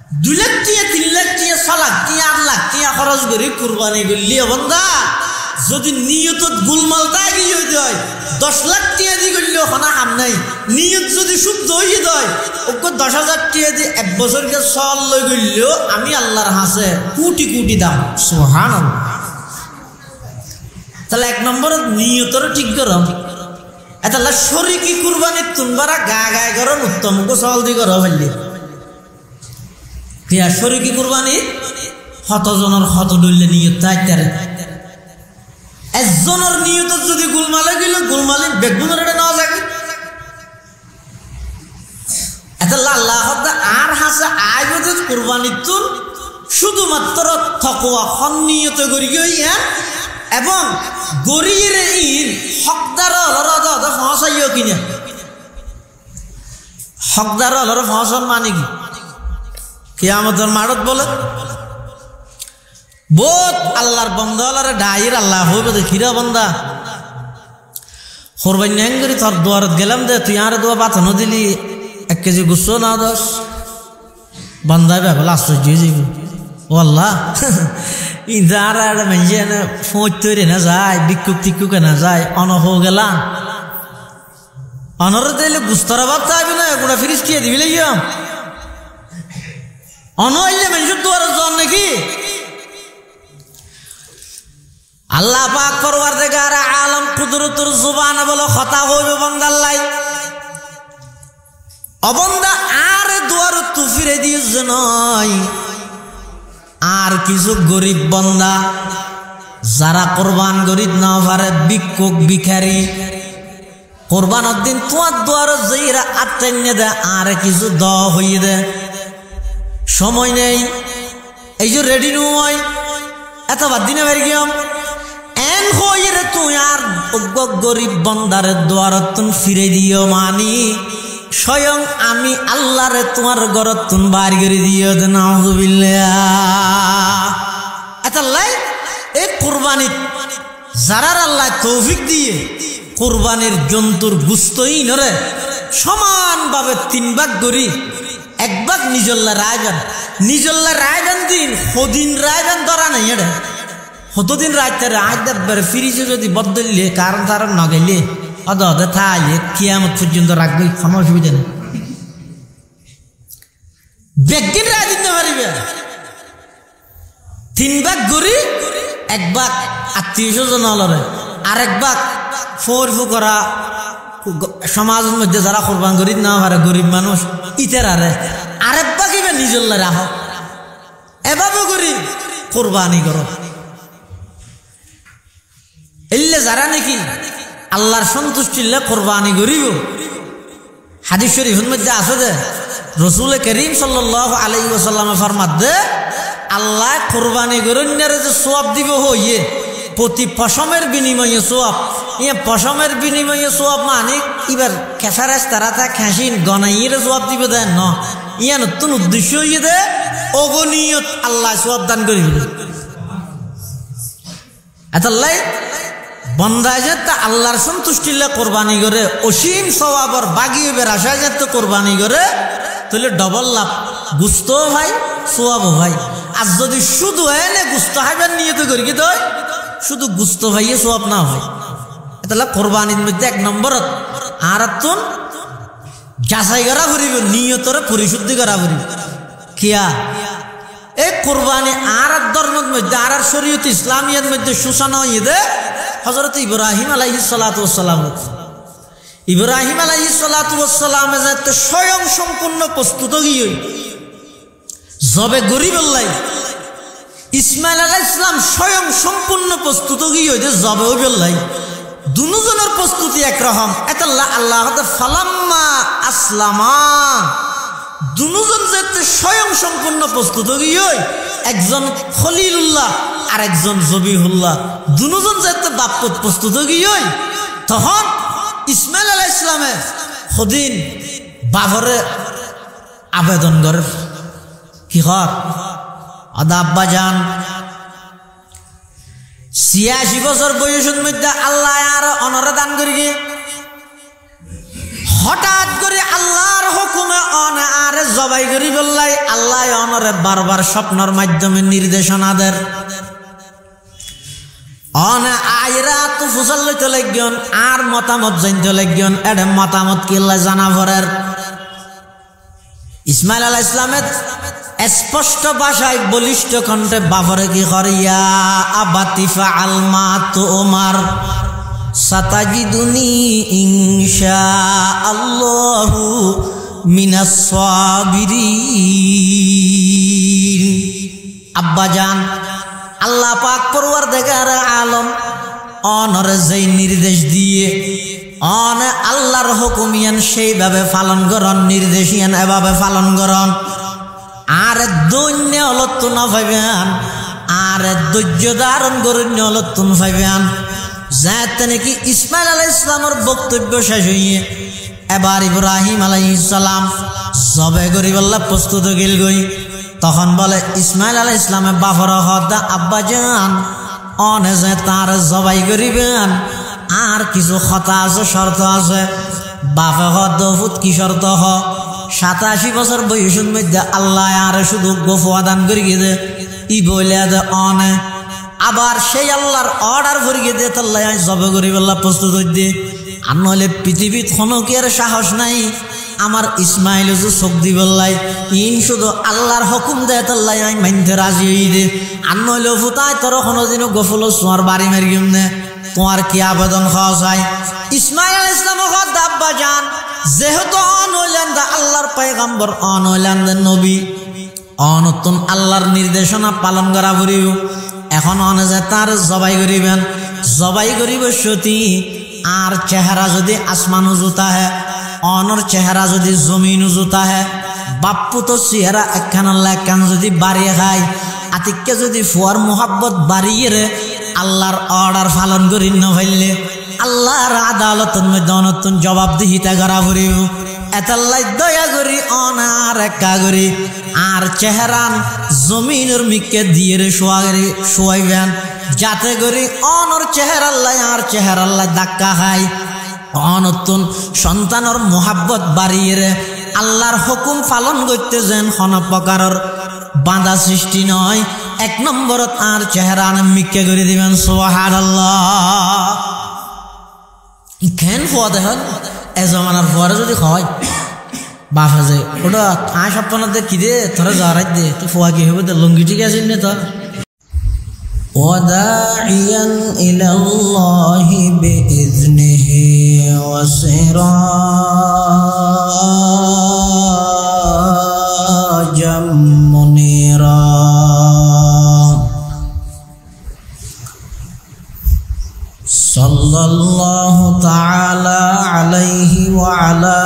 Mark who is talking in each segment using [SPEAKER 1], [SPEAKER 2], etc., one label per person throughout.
[SPEAKER 1] 2 লাখ টিয়া 3 লাখ টিয়া 6 লাখ টিয়া 8 লাখ টিয়া খরচ করে কুরবানি করলি বন্ধা যদি নিয়তত গুলমালটা গিয়ে হয় 10 লাখ টিয়া দি করলেও খানা হাম নাই নিয়ত যদি শুদ্ধ হয়ে যায় ওকে 10,000 টিয়া দিয়ে 1 বছরকে চল লই গেলেও আমি আল্লাহর হাসে কোটি কোটি দাম সুবহানাল্লাহ। তাহলে 1 নম্বর নিয়তর ঠিক করম এতাল্লা শরীকি কুরবানি তুনবারা গা গায় করন উত্তম কো চল দি কর ফেললি কিয়া শরীকি কুরবানি কতজনের কত দইলে নিয়ত তাইতারে একজনের নিয়ত যদি গুলমালে গেল গুলমালে বেগুনের এটা নেওয়া যাবে এটা আল্লাহ আর হাসে আইবদে কুরবানি তুন শুধুমাত্র তাকওয়া নিয়ত করি গিয়া এবং গরিয়ের ইন হকদার লরদা ফসাইও কিনা হকদার লর ফসল মানে কি কিয়ামতের মাঠত বলে বহুত আল্লাহর বন্ধা আল্লাহরে ডাইর আল্লাহ হইবে দেখিরা বন্ধা কোরবানি নেন করি তোর দুয়ারত গেলাম দে তুই আর দোয়া পাঠানো দিলি 1 কেজি গুছো না 10 বন্ধাই ভাবলা আশ্চর্য হয়ে যাইব ও আল্লাহ ইন্দার আর মেঞ্জে না ফোঁচ তৈরি না যায় বিক্ষুক টিক্ষুক না যায় অনহ গেলাম অনর দিলে গুস্তরা ভাব চাইবে না গোটা ফিরিস টিয়ে দিবি লাগিয়াম অনহইলে মেঞ্জুর দুয়ারত জন নাকি আল্লাহ পাক পরওয়ারদিগার আলম কুদরতুর জুবানে বলে কথা হইবে বান্দাল্লাই অবন্দা আর দুয়ার তু ফিরে দিস নয় আর কিছু গরিব বন্দা যারা কোরবান গরিব না পারে ভিক্ষুক ভিখারি কোরবানের দিন তোমার দুয়ার যাইরা আটটাইনে দে আর কিছু দ হইয়ে দে সময় নেই এই যে রেডি নয় এত বাদ দিনে বের গিয়াম এন হইরে তুই আর গরিব বন্দারে দুয়ারতুন ফিরে দিও মানি স্বয়ং আমি আল্লাহরে তোমার ঘরতুন বার করে দিও দে নাউযুবিল্লাহ। এতাল্লাই এই কুরবানি যারার আল্লাহ তৌফিক দিয়ে কুরবানির জন্তুর গুস্তই নরে সমানভাবে 3 ভাগ করি 1 ভাগ নিজল্লা রায়বান দিন হদিন রায়বান ধরা নাই এটা কতদিন রাইতে রায়দার ফিরিছে যদি বদলিলে কারণ তার নগেলে অদে থাইলে কিয়ামত পর্যন্ত রাখবে কোনো অসুবিধা নেই বেগিন রায় দিতে পারিবে 3 ভাগ গরি 1 ভাগ আত্মীয় স্বজন হলরে আর 1 ভাগ ফোরফু করা সমাজের মধ্যে যারা কোরবান গরিব না পারে গরিব মানুষ ইতের আরে আর 1 ভাগ ইবে নিজল্লা রাখো এভাবে করি কোরবানি করো এলে যারা নাকি আল্লাহর সন্তুষ্টিলে কোরবানি করিব হাদিস শরীফের মধ্যে আছে যে রাসূল করিম সাল্লাল্লাহু আলাইহি ওয়াসাল্লাম ফরমাত দে আল্লাহ কোরবানি গরন্যারে যে সওয়াব দিব হইয়ে প্রতি পশমের বিনিময়ে সওয়াব ইয়া পশমের বিনিময়ে সওয়াব মানে এবার কেফারাস তারাতা খাসিন গনাইয়ের সওয়াব দিব দেন না ইয়া নতুন উদ্দেশ্য হইয়ে দে অগণিয়ত আল্লাহ সওয়াব দান করিবে এতাল্লাই বন্দায় যেতে আল্লাহর সন্তুষ্টিলে কোরবানি করে অসীম সওয়াবর বাগিয়ে বেরাসায় যেতে কোরবানি করে তাহলে ডবল লাভ গুস্ত ভাই সওয়াবও ভাই আর যদি শুধু এনে গুস্ত হাইবার নিয়ত করি কি তো শুধু গুস্ত ভাইয়ে সওয়াব না হয় তাহলে কোরবানির মধ্যে 1 নম্বরত আর তুন যাচাই করা করিব নিয়তরে পরিশুদ্ধি করা করিব কিয়া এই কোরবানি আর ধর্মের মধ্যে আর শরীয়ত ইসলামিয়ার মধ্যে সুসান হয়ে দে হযরত ইব্রাহিম আলাইহিস সালাতু ওয়াস সালাম ইব্রাহিম আলাইহিস সালাতু ওয়াস সালাম যে স্বয়ং সম্পূর্ণ প্রস্তুত গিয়ে জবে গরিব আল্লাহ ইসমাইল আলাইহিস সালাম স্বয়ং সম্পূর্ণ প্রস্তুত গিয়ে যে জবে আল্লাহ দুজনের প্রস্তুতি একরকম এটা আল্লাহ ফালাম্মা আসলামা দুজন যেতে স্বয়ং সম্পূর্ণ প্রস্তুত গিয়ে একজন খলিলুল্লাহ আর একজন জবিহুল্লাহ দুজন যেতে বাপত প্রস্তুত গিয়ে তখন ইসমাইল আলাইহিস সালামে খদিন বাবরে আবেদন করে কি হর আদা আব্বা জান 86 বছর বয়সের মধ্যে আল্লাহ আর অনরে দান করি হঠাৎ করে আল্লাহর হুকুমে অনে আরে জবাই করি বললাই আল্লাহ অনরে বারবার স্বপ্নের মাধ্যমে নির্দেশনা দেন অনে আইরা তো ফুসল লইতে লাগন আর মতামত জানতে লাগন এডে মতামত কি আল্লাহ জানা ভরের ইসমাইল আলাইহিস সালামের স্পষ্ট ভাষায় বলিষ্ঠ কণ্ঠে বাফরে কি করিয়া আবাতি ফাআল মা তুমার সাতাজিদুনি ইনশাআল্লাহু মিনাস সাবিরিন আব্বাজান আল্লাহ পাক পরওয়ারদিগার আলম অনরে যেই নির্দেশ দিয়ে অন আল্লাহর হুকুম ইয়ান সেইভাবে পালন করন নির্দেশ ইয়ান এভাবে পালন করন আর দৈন্য অলত্ত না পাইবেন আর ধৈর্য ধারণ করুন অলত্ত পাইবেন যাতে নাকি ইসমাইল আলাইহিস সালামের বক্তব্য শেষ হইয়ে এবার ইব্রাহিম আলাইহিস সালাম জবে গরিবাল্লাহ প্রস্তুত গেল গই তখন বলে ইসমাইল আলাইহিস সালামের বাফর হদা আব্বাজান অনে যে তার জবাই করিবেন আর কিছু কথা আছে শর্ত আছে বাফে হদফুত কি শর্ত হ 87 বছর বয়সের মধ্যে আল্লাহ আর শুধু গোফওয়া দান করি গিয়ে ই বলে দে অনে আবার সেই আল্লাহর অর্ডার ভরে গিয়ে দিয়ে তাল্লাহ জবে গরিবাল্লাহ প্রস্তুত হইতে আর নইলে পৃথিবীত কোনো কি আর সাহস নাই আমার ইসমাইল যে চোখ দি বললাই ইন শুধু আল্লাহর হুকুম দেয় তাল্লাহ মানতে রাজি হই দে আর নইলে ফুতায় তোর কোনোদিনও গফল সোয়ার বাড়ি মারি নে তোমার কি আবেদন খাওয়া যায় ইসমাইল আলাইহিস সালাম আব্বা জান যেহেতু অনইলেন আল্লাহর পয়গম্বর অনইলেন নবী অনতুন আল্লাহর নির্দেশনা পালন করা পড়িব এখন অনে যে তার জবাই করিব সতী আর চেহারা যদি আসমান উজুতা হে অনর চেহারা যদি জমিন উজুতা হে বাপ্পু তো চেহারা একখান আল্লাহ একখান যদি বাড়িয়ে খায় আতিককে যদি ফুয়ার মোহাব্বত বাড়িয়ে রে আল্লাহর অর্ডার পালন করি না ফেললে আল্লাহর আদালতের মধ্যে অনতুন জবাবদিহিতা করা পড়িব এতাল্লাই দয়া করি অনার একা করি আর চেহারান জমিনের মিকে দিয়ে রে শোয়াইবেন যাতে করি অনর চেহারাল্লাই আর চেহারাল্লাই ধাক্কা খাই অনতুন সন্তানের মোহাব্বত বাড়িয়ে রে আল্লাহর হুকুম পালন করতে যেন কোন প্রকারের বাধা সৃষ্টি নয় এক নম্বরত আর চেহারান মিকে করে দিবেন সুবহানাল্লাহ ইখান ফোয়া দেখেন এ জমানার পরে যদি হয় বাফা যে ওটা আয় সপ্তাহ কি দে তোরা যাওয়ার দে তো ফোয়া কি হবে লুঙ্গি ঠিক আছে না তো وداعيا إلى الله بإذنه وسراجا منيرا صلى الله تعالى عليه وعلى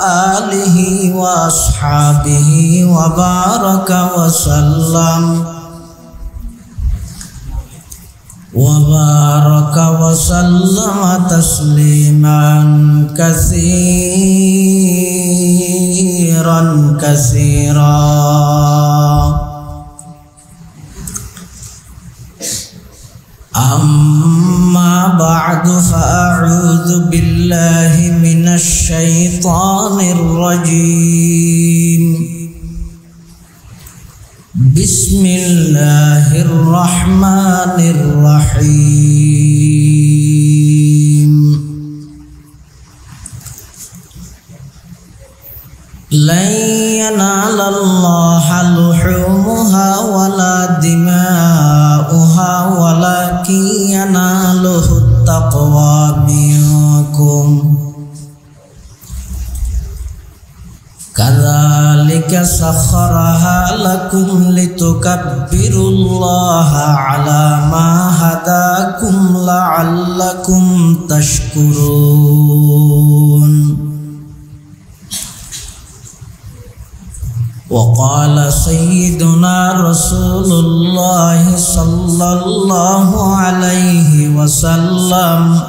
[SPEAKER 1] آله وأصحابه وبارك وسلم تسليما كثيرا أما بعد فأعوذ بالله من الشيطان الرجيم بسم الله الرحمن الرحيم لن ينال الله لحومها ولا دماؤها ولكن يناله التقوى منكم كذلك سخرها لكم لتكبروا الله على ما هداكم لعلكم تشكرون وقال سيدنا رسول الله صلى الله عليه وسلم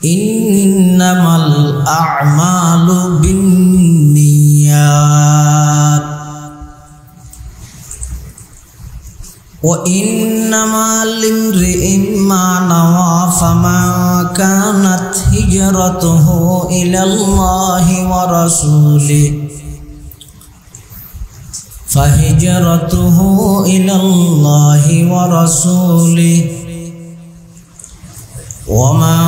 [SPEAKER 1] إنما الأعمال بالنيات وإنما لامرئ ما نوى فمن كانت هجرته إلى الله ورسوله فهجرته إلى الله ورسوله وما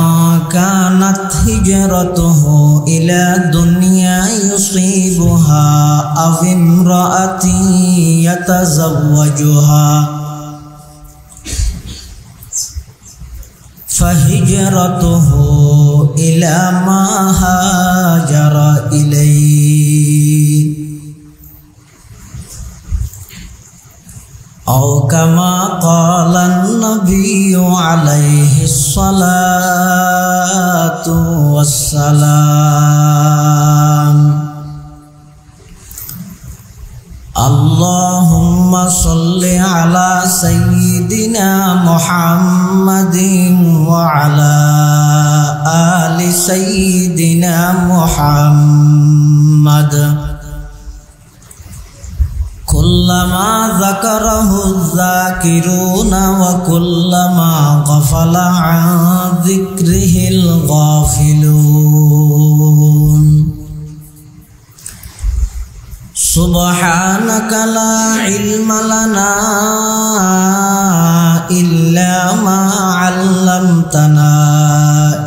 [SPEAKER 1] كانت هجرته إلى دنيا يصيبها أو امرأة يتزوجها فهجرته إلى ما هاجر إليه أو كما قال النبي عليه الصلاة والسلام اللهم صل على سيدنا محمد وعلى آل سيدنا محمد كلما ذكره الذاكرون وكلما غفل عن ذكره الغافلون سبحانك لا علم لنا إلا ما علمتنا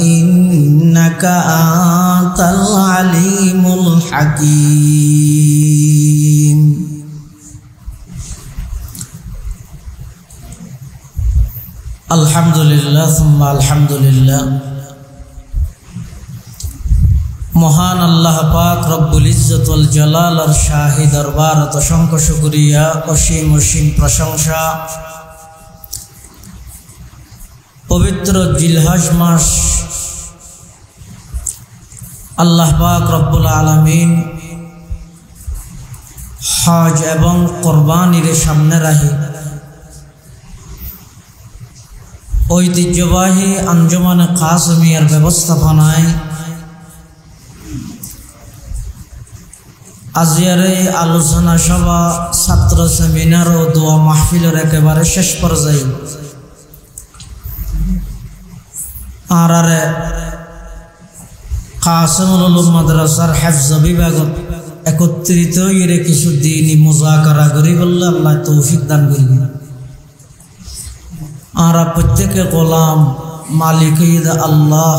[SPEAKER 1] إنك أنت العليم الحكيم আলহামদুলিল্লাহ সুম্মা আলহামদুলিল্লাহ। মহান আল্লাহ পাক রব্বুল ইজ্জত ওয়াল জালালের শাহী দরবারত অসংখ্য শুকরিয়া, অসীম অসীম প্রশংসা। পবিত্র জিলহজ মাস আল্লাহ পাক রব্বুল আলামিন হজ এবং কোরবানির সামনে রাখি ঐতিহ্যবাহী আঞ্জুমানে কাসেমিয়ার ব্যবস্থাপনায় আজিয়ার এই আলোচনা সভা, ছাত্র সেমিনার ও দোয়া মাহফিলের একেবারে শেষ পর্যায়ে আর কাসেমুল উলুম মাদ্রাসার হেফজ বিভাগত একত্রিত হয়ে কিছু দিনই মুজাকারা করি বললে আল্লাহ তৌফিক দান করবেন। আমরা প্রত্যেকে গোলাম, মালিক আল্লাহ,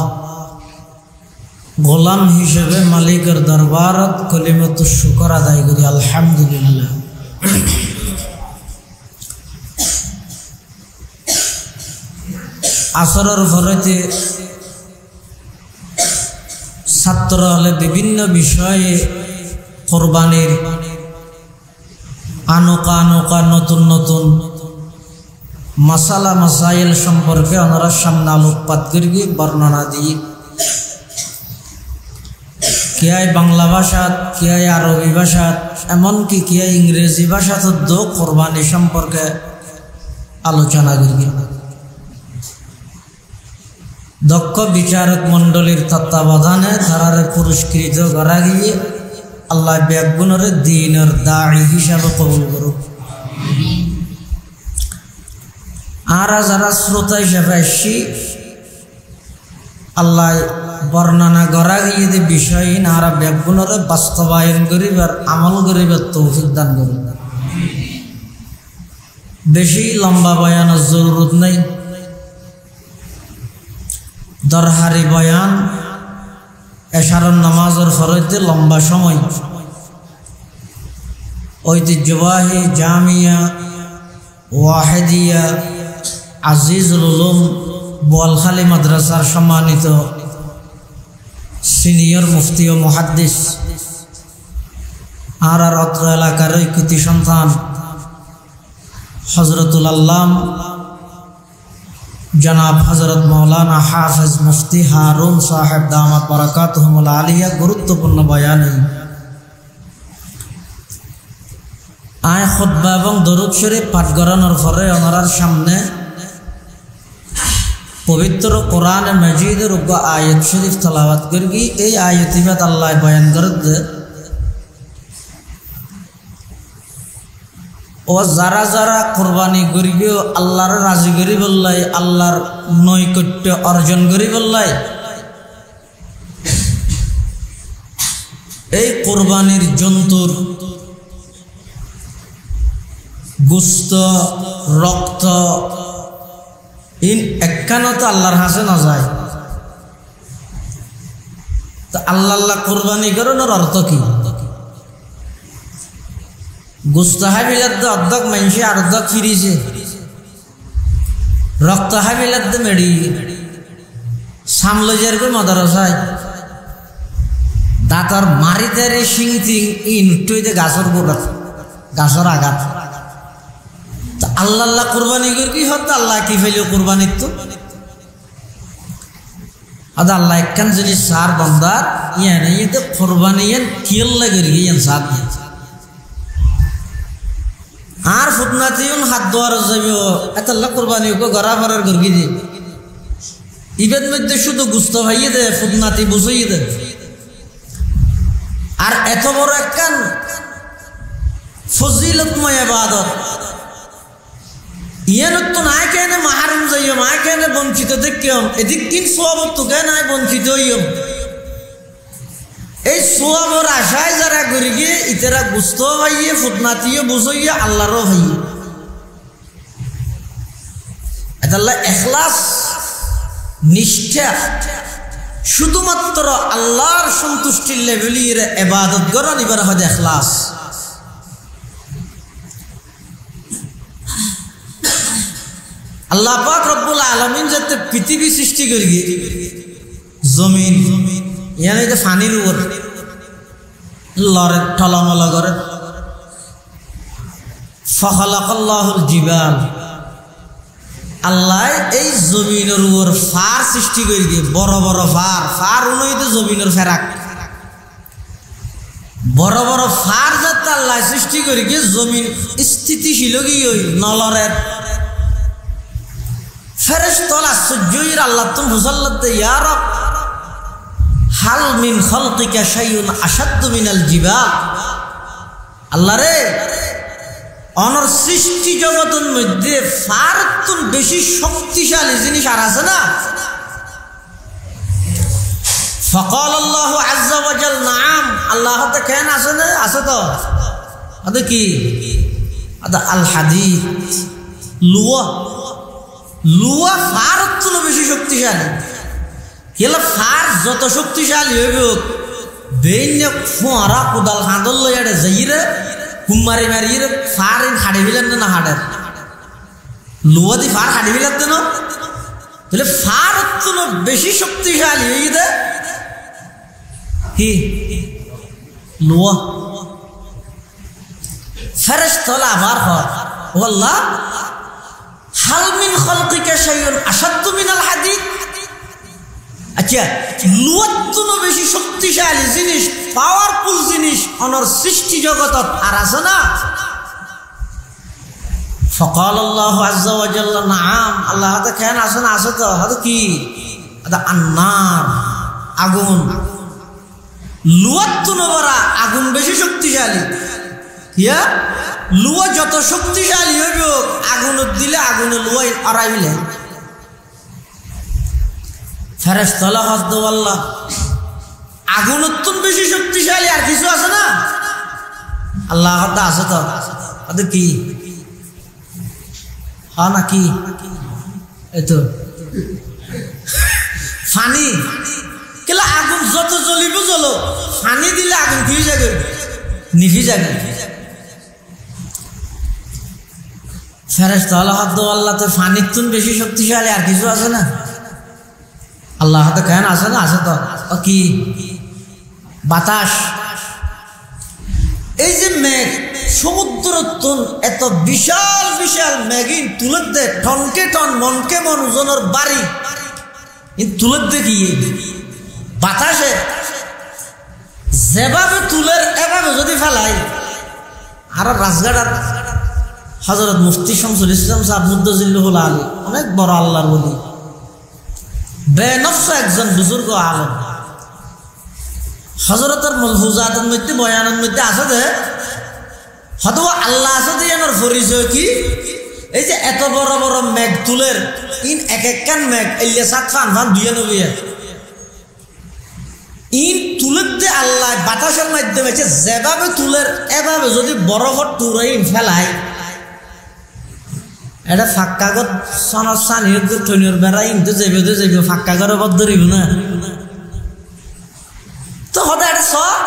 [SPEAKER 1] গোলাম হিসেবে মালিকের দরবারত কলিমাতু শুকর আদায় করি আলহামদুলিল্লাহ। আসরের পরেতে ছাত্র হলে বিভিন্ন বিষয়ে কোরবানির আনোকা আনোকা নতুন নতুন মাসালা মাসাইল সম্পর্কে ওনারা সামনে আলোকপাত করি, বর্ণনা দিয়ে কিয়াই বাংলা ভাষাত, কিয়াই আরবি ভাষাত, এমনকি কিয়াই ইংরেজি ভাষাত কোরবানি সম্পর্কে আলোচনা করি। দক্ষ বিচারক মণ্ডলীর তত্ত্বাবধানে তারারে পুরস্কৃত করা গিয়ে আল্লাহ ব্যাগুণের দ্বীনের দাঈ হিসাবে কবুল করুক। আর যারা শ্রোতা হিসাবে আসছি আল্লাহ বর্ণনা করা গিয়ে যে বিষয় নারা ব্যাগুণের বাস্তবায়ন করিবার আমল করিবার তৌফিক দান করুক। বেশি লম্বা বয়ানের জরুরত নেই, দরহারি বয়ান এশারের নামাজের ফরতে লম্বা সময় ঐতিহ্যবাহী জামিয়া ওয়াহিদিয়া আজিজুল উলুম বোয়ালখালী মাদ্রাসার সম্মানিত সিনিয়র মুফতি ও মুহাদ্দিস আর অত্র এলাকার কৃতি সন্তান হজরতুল আল্লাম জনাব হজরত মৌলানা হাফেজ মুফতি হারুন সাহেব দামাত বারাকাতুহুল আলিয়া গুরুত্বপূর্ণ বয়ানে আয় খুতবা এবং দরুদ শরীফ পাঠ করানোর পরে ওনার সামনে পবিত্র কোরআন মজিদের উপর আয়াত শরীফ তেলাওয়াত করি। এই আয়াতিবাদ আল্লাহ বয়ান করে ও যারা যারা কোরবানি করিবে আল্লাহর রাজি করি বললাই, আল্লাহর নৈকট্য অর্জন করি বললাই, এই কোরবানির জন্তুর গোস্ত রক্ত একখানো তো আল্লাহর হাসে না যায়। তো আল্লাহ কোরবানি করানোর অর্থ কি? গোস্ত হাবিলার অর্ধক মানুষে আর অর্ধক ফিরিছে, রক্ত হাবিলার মেড়ি সামলো যেরকম মদরসায় দাঁতর মারিতে রে সিং তিং ইনটুইতে গাছর গোড়াত গাছর আঘাত। তা আল্লাহ কোরবানি করে কি হতো? আল্লাহ কি ফেলিও কোরবানির তো আদা আল্লাহ একখান জিনিস সার বন্দার ইয়ান ইয়ে কোরবানি ইয়ান কিয়ল্লা করি ইয়ান সার আর ফুটনাতিউন হাত দোয়ার যাবে এতাল্লাহ কোরবানি গড়া ভরার গর্গি দিয়ে ইবের মধ্যে শুধু গুস্ত ভাইয়ে দে ফুটনাতি বুঝিয়ে দে। আর এত বড় একখান ফজিলতময় ইবাদত ইয়ানত তো নাই কেন মাহারুম যাইও, মা কেন বঞ্চিত দেখিও, এদিক কিন সোয়াবত তো কেন নাই বঞ্চিত হইও। এই সোয়াবর আশায় যারা করি গিয়ে ইতারা গুস্ত ভাইয়ে ফুটনাতিও বুঝইয়া আল্লাহরও ভাইয়ে এতাল্লাহ এখলাস নিষ্ঠা শুধুমাত্র আল্লাহর সন্তুষ্টির লেভেলের ইবাদত করা নিবার হয় এখলাস। আল্লাহ পাক রব্বুল আলামিন যাতে পৃথিবী সৃষ্টি করি জমিন ইয়ানি যে পানির উপর লড়ে টলমল করে ফাখালাকাল্লাহুল জিবাল, আল্লাহ এই জমিনের উপর ফার সৃষ্টি করে দিয়ে বড় বড় ফার উনইতে জমিনের ফেরাক বড় বড় ফার যাতে আল্লাহ সৃষ্টি করে গিয়ে জমিন স্থিতিশীল গিয়ে নলরের ফেরেশতাল আশ্চর্যের আল্লাহ তো মুসাল্লাতে ইয়া রব হাল মিন খালকিকা শাইউন আশাদ্দু মিনাল জিবাল। আল্লাহ রে অনর সৃষ্টি জগতের মধ্যে ফারতুন বেশি শক্তিশালী জিনিস আর আছে না? ফাকাল আল্লাহু আযজা ওয়া জাল নাম, আল্লাহ তো কেন আছে না? আছে তো আদা কি আদা আল হাদিদ লুয়া ফারতুন বেশি শক্তিশালী। কেলা ফার যত শক্তিশালী হইব বেইন ফোঁরা কোদাল হাঁদল লইয়াড়ে যাইরে কুমারি মারিয়ে ফার হাড়ি ফেলেন না হাড়ের লুয়া দি ফার হাড়ি ফেলেন না, তাহলে ফার বেশি শক্তিশালী হয়ে দে কি লুয়া ফেরেশতাল আবার হয় ও আল্লাহ হাল মিন খালকিকা শাইউন আশাদ্দু মিনাল হাদিদ। আচ্ছা লুয়াত্তুনো বেশি শক্তিশালী জিনিস পাওয়ারফুল জিনিস অনর সৃষ্টি জগতত আর আছে না? ফাকাল আল্লাহু আযজা ওয়া জাল্লা নাম, আল্লাহ তো কেন আছে না? আছে তো হয়তো কি আদা আন্নার আগুন। লুয়াত্তুনো বড় আগুন বেশি শক্তিশালী। ইয়া লুয়া যত শক্তিশালী হইব আগুন দিলে আগুনে লুয়াই আড়াইলে ফেরেশতালা হযরত আল্লাহ আগুন তুন বেশি শক্তিশালী আর কিছু আছে না? আল্লাহ হত্যা আছে তো আদে কি হ্যাঁ না কি এই তো ফানি কেলা আগুন যত জ্বলিব জ্বলো ফানি দিলে আগুন কি যাবে নিভি যাবে। ফেরেশতালা হযরত আল্লাহ তো ফানির তুন বেশি শক্তিশালী আর কিছু আছে না? আল্লাহ হাতে কেন আছে না? আছে তো কি বাতাস। এই যে মেঘ সমুদ্র এত বিশাল বিশাল মেঘিন তুলে দে টনকে টন মনকে মন ওজনের বাড়ি তুলে দে কি বাতাসে যেভাবে তুলের এভাবে যদি ফেলাই। আর রাজঘাটার হযরত মুফতি শামসুল ইসলাম সাহেব মুদ্দাজিল্লাহুল আলী অনেক বড় আল্লাহর ওলি বেনফস একজন বুজুর্গ আলেম। হযরতের মালহুজাতের মধ্যে বয়ানের মধ্যে আছে যে হয়তো আল্লাহ যদি এনার পরিচয় কি এই যে এত বড় বড় মেঘ তুলের ইন এক একখান মেঘ এলিয়া সাত ফান ফান 92 ইন তুলের যে আল্লাহ বাতাসের মাধ্যমে যেভাবে তুলের এভাবে যদি বরফর তুরাই ফেলায় এটা ফাঁকা গর সনর সানির টনির বেড়া ইনতে যাইবে ফাঁকা ঘরে বদ্ধরিব না তো হতে এটা সব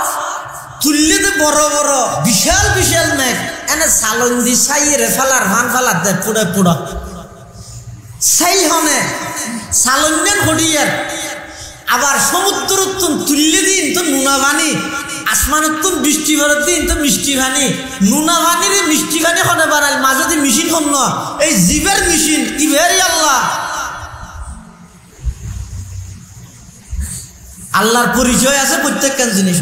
[SPEAKER 1] তুললে তো বড় বড় বিশাল বিশাল মেঘ এনে সালন দি সাইরে ফেলার ভান ফেলার দেয় পুড়ে পুড়া সাইল হনে সালন্যান হডিয়ার আবার সমুদ্র তুললে দিন তো নুনা পানি আসমানের তো বৃষ্টি ভরের দিন তো মিষ্টি পানি নুনা পানির মিষ্টি পানি হনে বানাই মাঝে দি মেশিন হন না এই জীবের মেশিন ইভেরি আল্লাহ আল্লাহর পরিচয় আছে প্রত্যেকটা জিনিস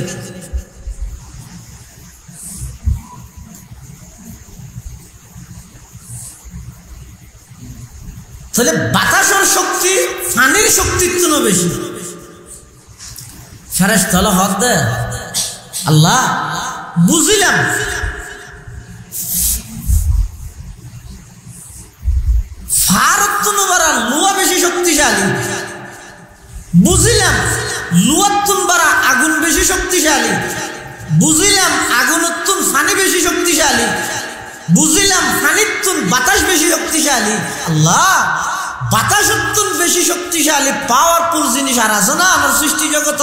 [SPEAKER 1] তাহলে বাতাসের শক্তি পানির শক্তির তো বেশি ফেরেশতা হলো হক দে আল্লাহ বুঝিলাম ফারতুনবারা লুয়া বেশি শক্তিশালী বুঝিলাম লুয়াতুনবারা আগুন বেশি শক্তিশালী বুঝিলাম আগুনতুন পানি বেশি শক্তিশালী বুঝিলাম পানিতুন বাতাস বেশি শক্তিশালী আল্লাহ বাতাসতুন বেশি শক্তিশালী পাওয়ারফুল জিনিস আর আছে না আমার সৃষ্টি জগত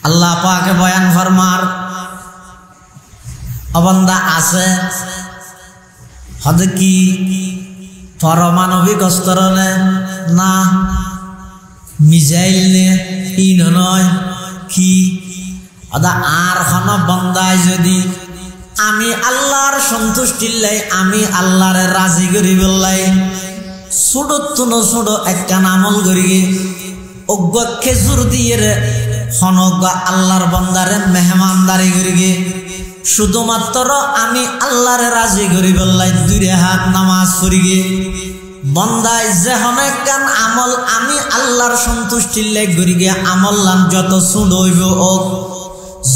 [SPEAKER 1] আল্লাহ পাকে বয়ান ফরমার অবন্দা আছে হদে কি পারমাণবিক অস্ত্র না মিসাইল নে ইন নয় কি আদা আর হন বন্দায় যদি আমি আল্লাহর সন্তুষ্টির লাই আমি আল্লাহরে রাজি করি বললাই ছোট ছোট একটা আমল করি অজ্ঞ খেজুর দিয়ে রে হনজ্ঞ আল্লাহর বন্দারে মেহমানদারি করি শুধুমাত্র আমি আল্লাহরে রাজি করি বললাই 2 হাত নামাজ পড়ি বন্দায় যে হনেকান আমল আমি আল্লাহর সন্তুষ্টির লাই করি আমল লান যত ছোট হইব ওক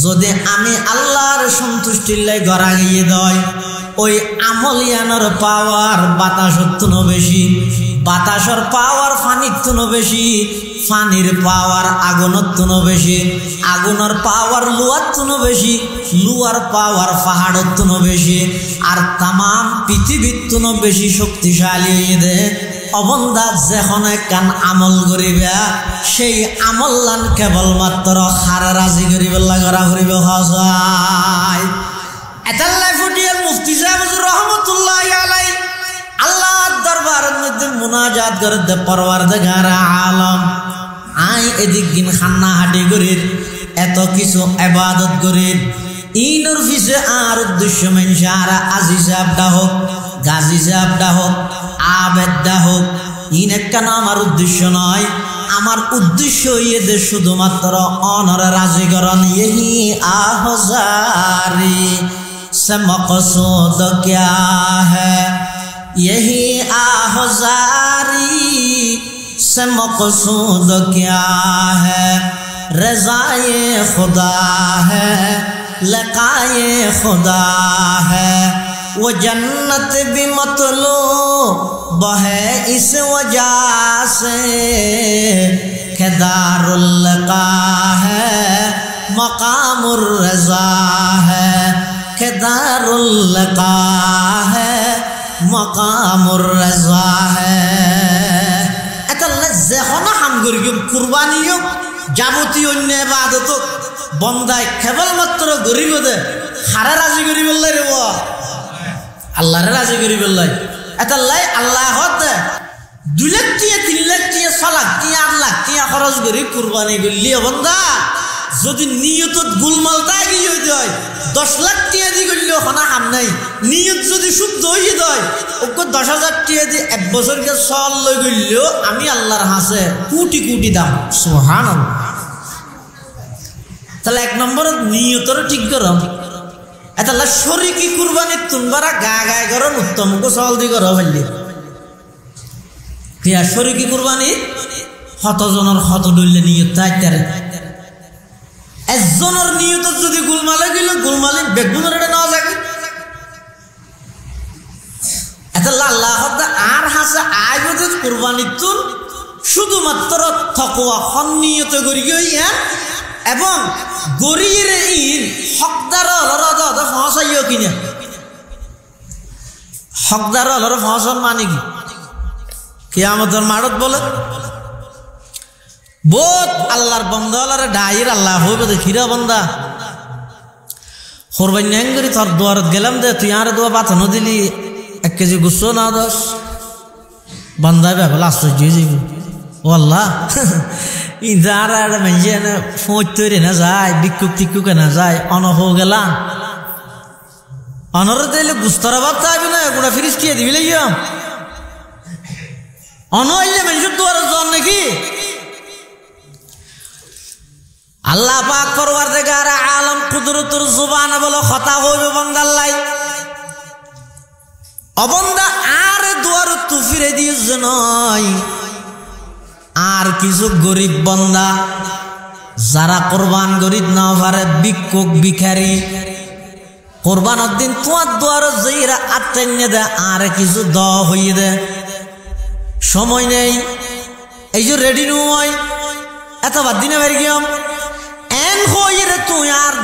[SPEAKER 1] যদি আমি আল্লাহর সন্তুষ্টির লাই গড়া গিয়ে দেয় ওই আমলিয়ানোর পাওয়ার বাতাসর তুনো বেশি বাতাসর পাওয়ার পানির তুনো বেশি পানির পাওয়ার আগুনের তুনো বেশি আগুনের পাওয়ার লুয়ার তুনো বেশি লুয়ার পাওয়ার পাহাড়ের তুনো বেশি আর তাম পৃথিবীর তুনো বেশি শক্তিশালী হয়ে দে অবন্দা যেখানে কান আমল করিবা সেই আমল লান কেবলমাত্র হারে রাজি করিবেলা করা করিবে হজায় এতাল্লাই ফুটিয়ার মুফতি সাহেব রহমতুল্লাহ আলাই আল্লাহর দরবারের মধ্যে মুনাজাত করে দে পরওয়ারদিগার আলম আই এদিক দিন খান্না হাঁটি করির এত কিছু ইবাদত করির ইনর ফিসে আর উদ্দেশ্য মেনশারা আজি সাহেব দা হোক গাজী সাহেব দা হোক আবেদ দা হোক ইন একটা আমার উদ্দেশ্য নয় আমার উদ্দেশ্য ইয়ে দে শুধুমাত্র অনর রাজি করন यही आहजारी से मकसूद क्या है यही आहजारी से मकसूद क्या है रज़ाए खुदा है लक़ाए खुदा है वो जन्नत भी मतलूब है इस वजह से कि दारुल लक़ा है मक़ामुर रज़ा है कि दारुल लक़ा है मक़ामुर रज़ा है এতলে যেখানে হাম করি কুরবানিও যাবতীয় অন্য ইবাদত বন্দায় কেবলমাত্র গরিব দে হারে রাজি করি বললাই রে আল্লাহরে রাজি করি বললাই এতলাই আল্লাহ হদ 2 লাখ টিয়া 3 লাখ টিয়া 6 লাখ টিয়া 8 লাখ টিয়া খরচ করি কুরবানি করলি বন্দা যদি নিয়তত গুলমালটা গিয়ে হয় 10 লাখ টিয়া দি করলি ওখানে হাম নাই নিয়ত যদি শুদ্ধ হয়ে যায় ওকে 10,000 টিয়া দি 1 বছরকে সল লই গইলেও আমি আল্লাহর হাসে কোটি কোটি দাম সুবহানাল্লাহ তাহলে 1 নম্বর নিয়তর ঠিক করম এতলা শরীকি কুরবানি তুনবারা গায় করন উত্তম কো সল দি কর বললি কিয়া শরীকি কুরবানি হতজনের হত দইলে নিয়ত তাইতারে একজনের নিয়ত যদি গুলমালে গেল গুলমালে বেগুনের এটা নেওয়া যাবে এটা আল্লাহ আর হাসে আইবদে কুরবানিতুন শুধুমাত্র তাকওয়া নিয়ত করি গিয়া এবং গরিয়ের ইন হকদার হলরা দা ফাঁসাইও কিনা হকদার হলরা ফাঁসন মানে কি কিয়ামতের মাঠত বলে বহুত আল্লাহর বন্দা হলরে ডাইর আল্লাহ হইবে দেখিরা বন্দা কোরবানি নেঙ্গরি তোর দুয়ারত গেলাম দে তুই আর দোয়া পাঠানো দিলি 1 কেজি গুছো না দোস বন্দা বেবল আশ্চর্য যাইব ও আল্লাহ ইদার আর মানে না ফোঁচ তৈরি না যায় বিক্ষুক টিক্ষুক না যায় অনহ গেলাম অনর দিলে গুস্তরা ভাব চাইবে না গোটা ফিরিস কিয়ে দিবি লাগিও অনইলে মানুষের দুয়ারে জন নাকি আল্লাহ পাক পরওয়ারদিগার আলম কুদরতুর জুবান বলে কথা হইবে বান্দাল্লাই অবন্দা আর দুয়ার তু ফিরে দিস নয় আর কিছু গরিব বন্দা যারা কোরবান গরিব না পারে ভিক্ষুক ভিখারি কোরবানের দিন তোমার দুয়ার যাইরা আত্মন্য দে আর কিছু দ হইয়ে দে সময় নেই এই যে রেডি নয় এত বাদ দিনে বের গিয়াম এন হইরে তুই আর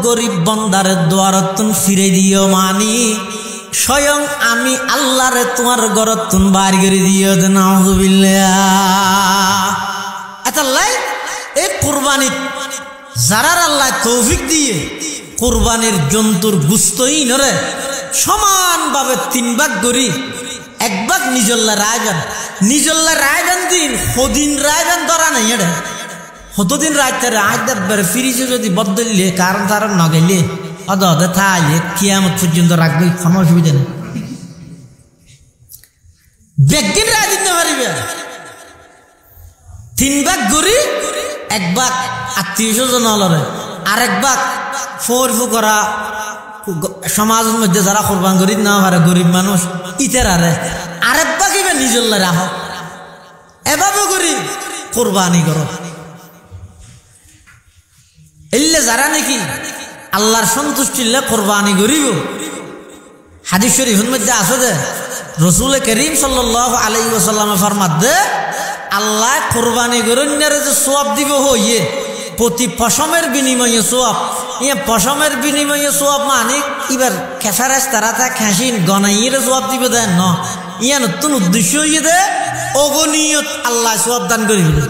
[SPEAKER 1] গরিব বন্দারে দুয়ারত তুন ফিরে দিও মানি স্বয়ং আমি আল্লাহরে তোমার ঘরত তুন বার করে দিও দে নাউযুবিল্লাহ এতাল্লাই এই কুরবানি যারার আল্লাহ তৌফিক দিয়ে কুরবানির জন্তুর গুস্তই নরে সমানভাবে 3 ভাগ করি 1 ভাগ নিজল্লা রায়বান দিন হদিন রায়বান ধরা নাই এটা হতদিন রাইতে রায়দার ফিরিছে যদি বদলিলে কারণ তারা নগেলে অদে থাইলে কিয়ামত পর্যন্ত রাখবে কোনো অসুবিধা নেই বেগিন রায় দিতে পারিবে 3 ভাগ করি 1 ভাগ আত্মীয় স্বজন হলরে আর 1 ভাগ ফোর ফুকরা সমাজের মধ্যে যারা কোরবান গরিব না পারে গরিব মানুষ ইতের আরে আরেক ভাগ এবার নিজল্লা রাখ এভাবে করি কোরবানি করো এলে যারা নাকি আল্লাহর সন্তুষ্টিলে কোরবানি করিব হাদিস শরীফের মধ্যে আছে যে রাসূল করিম সাল্লাল্লাহু আলাইহি ওয়াসাল্লাম ফরমাত দে আল্লাহ কোরবানি করেনরে যে সওয়াব দিব হইয়ে প্রতি পশমের বিনিময়ে সওয়াব ইয়া পশমের বিনিময়ে সওয়াব মানে এবার খেসারাস তারা তা খাসিন গনাইয়ের সওয়াব দিব দেন না ইয়া নতুন উদ্দেশ্য হইয়ে দে অগণিয়ত আল্লাহ সওয়াব দান করিবে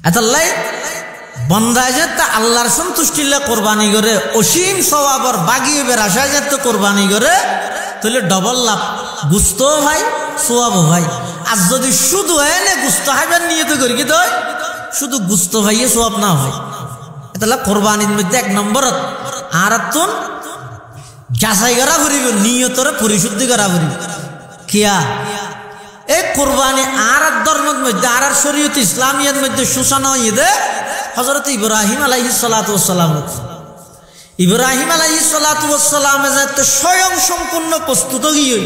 [SPEAKER 1] এতাল্লাই বন্দায় যে তা আল্লাহর সন্তুষ্টিলে কোরবানি করে অসীম সওয়াবর বাগিয়েবের আশায় যে তো কোরবানি করে তাহলে ডবল লাভ গুস্ত ভাই সওয়াবও ভাই আর যদি শুধু এনে গুস্ত হাইবার নিয়ত করি কি দয় শুধু গুস্ত ভাইয়ে সওয়াব না হয় তাহলে কোরবানির মধ্যে 1 নম্বরত আর তুন যাচাই করা করিব নিয়তরে পরিশুদ্ধি করা করিব কিয়া এই কোরবানি আর ধর্মের মধ্যে আর শরীয়ত ইসলামিয়ার মধ্যে সূচনা হয়ে দে হযরত ইব্রাহিম আলাইহিস সালাতু ওয়াস সালাম ইব্রাহিম আলাইহিস সালাতু ওয়াস সালাম যে স্বয়ং সম্পূর্ণ প্রস্তুত গিয়ে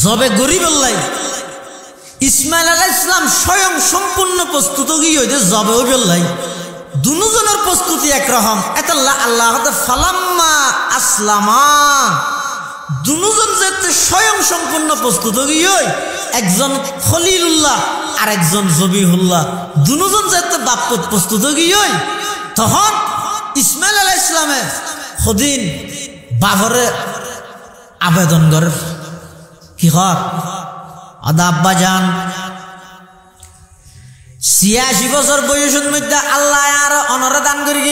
[SPEAKER 1] জবে গরিব আল্লাহ ইসমাইল আলাইহিস সালাম স্বয়ং সম্পূর্ণ প্রস্তুত গিয়ে যে জবে হইব আল্লাহ দুজনের প্রস্তুতি একরকম এতাল্লাহ আল্লাহ ফালাম্মা আসলামা দুজন যেতে স্বয়ং সম্পূর্ণ প্রস্তুত গিয়ে একজন খলিলুল্লাহ আর একজন জবিহুল্লাহ দুজন যেতে বাপত প্রস্তুত গিয়ে তখন ইসমাইল আলাইহিস সালামে খদিন বাবরে আবেদন করে কি হর আদা আব্বা জান 86 বছর বয়সের মধ্যে আল্লাহ আর অনরে দান করি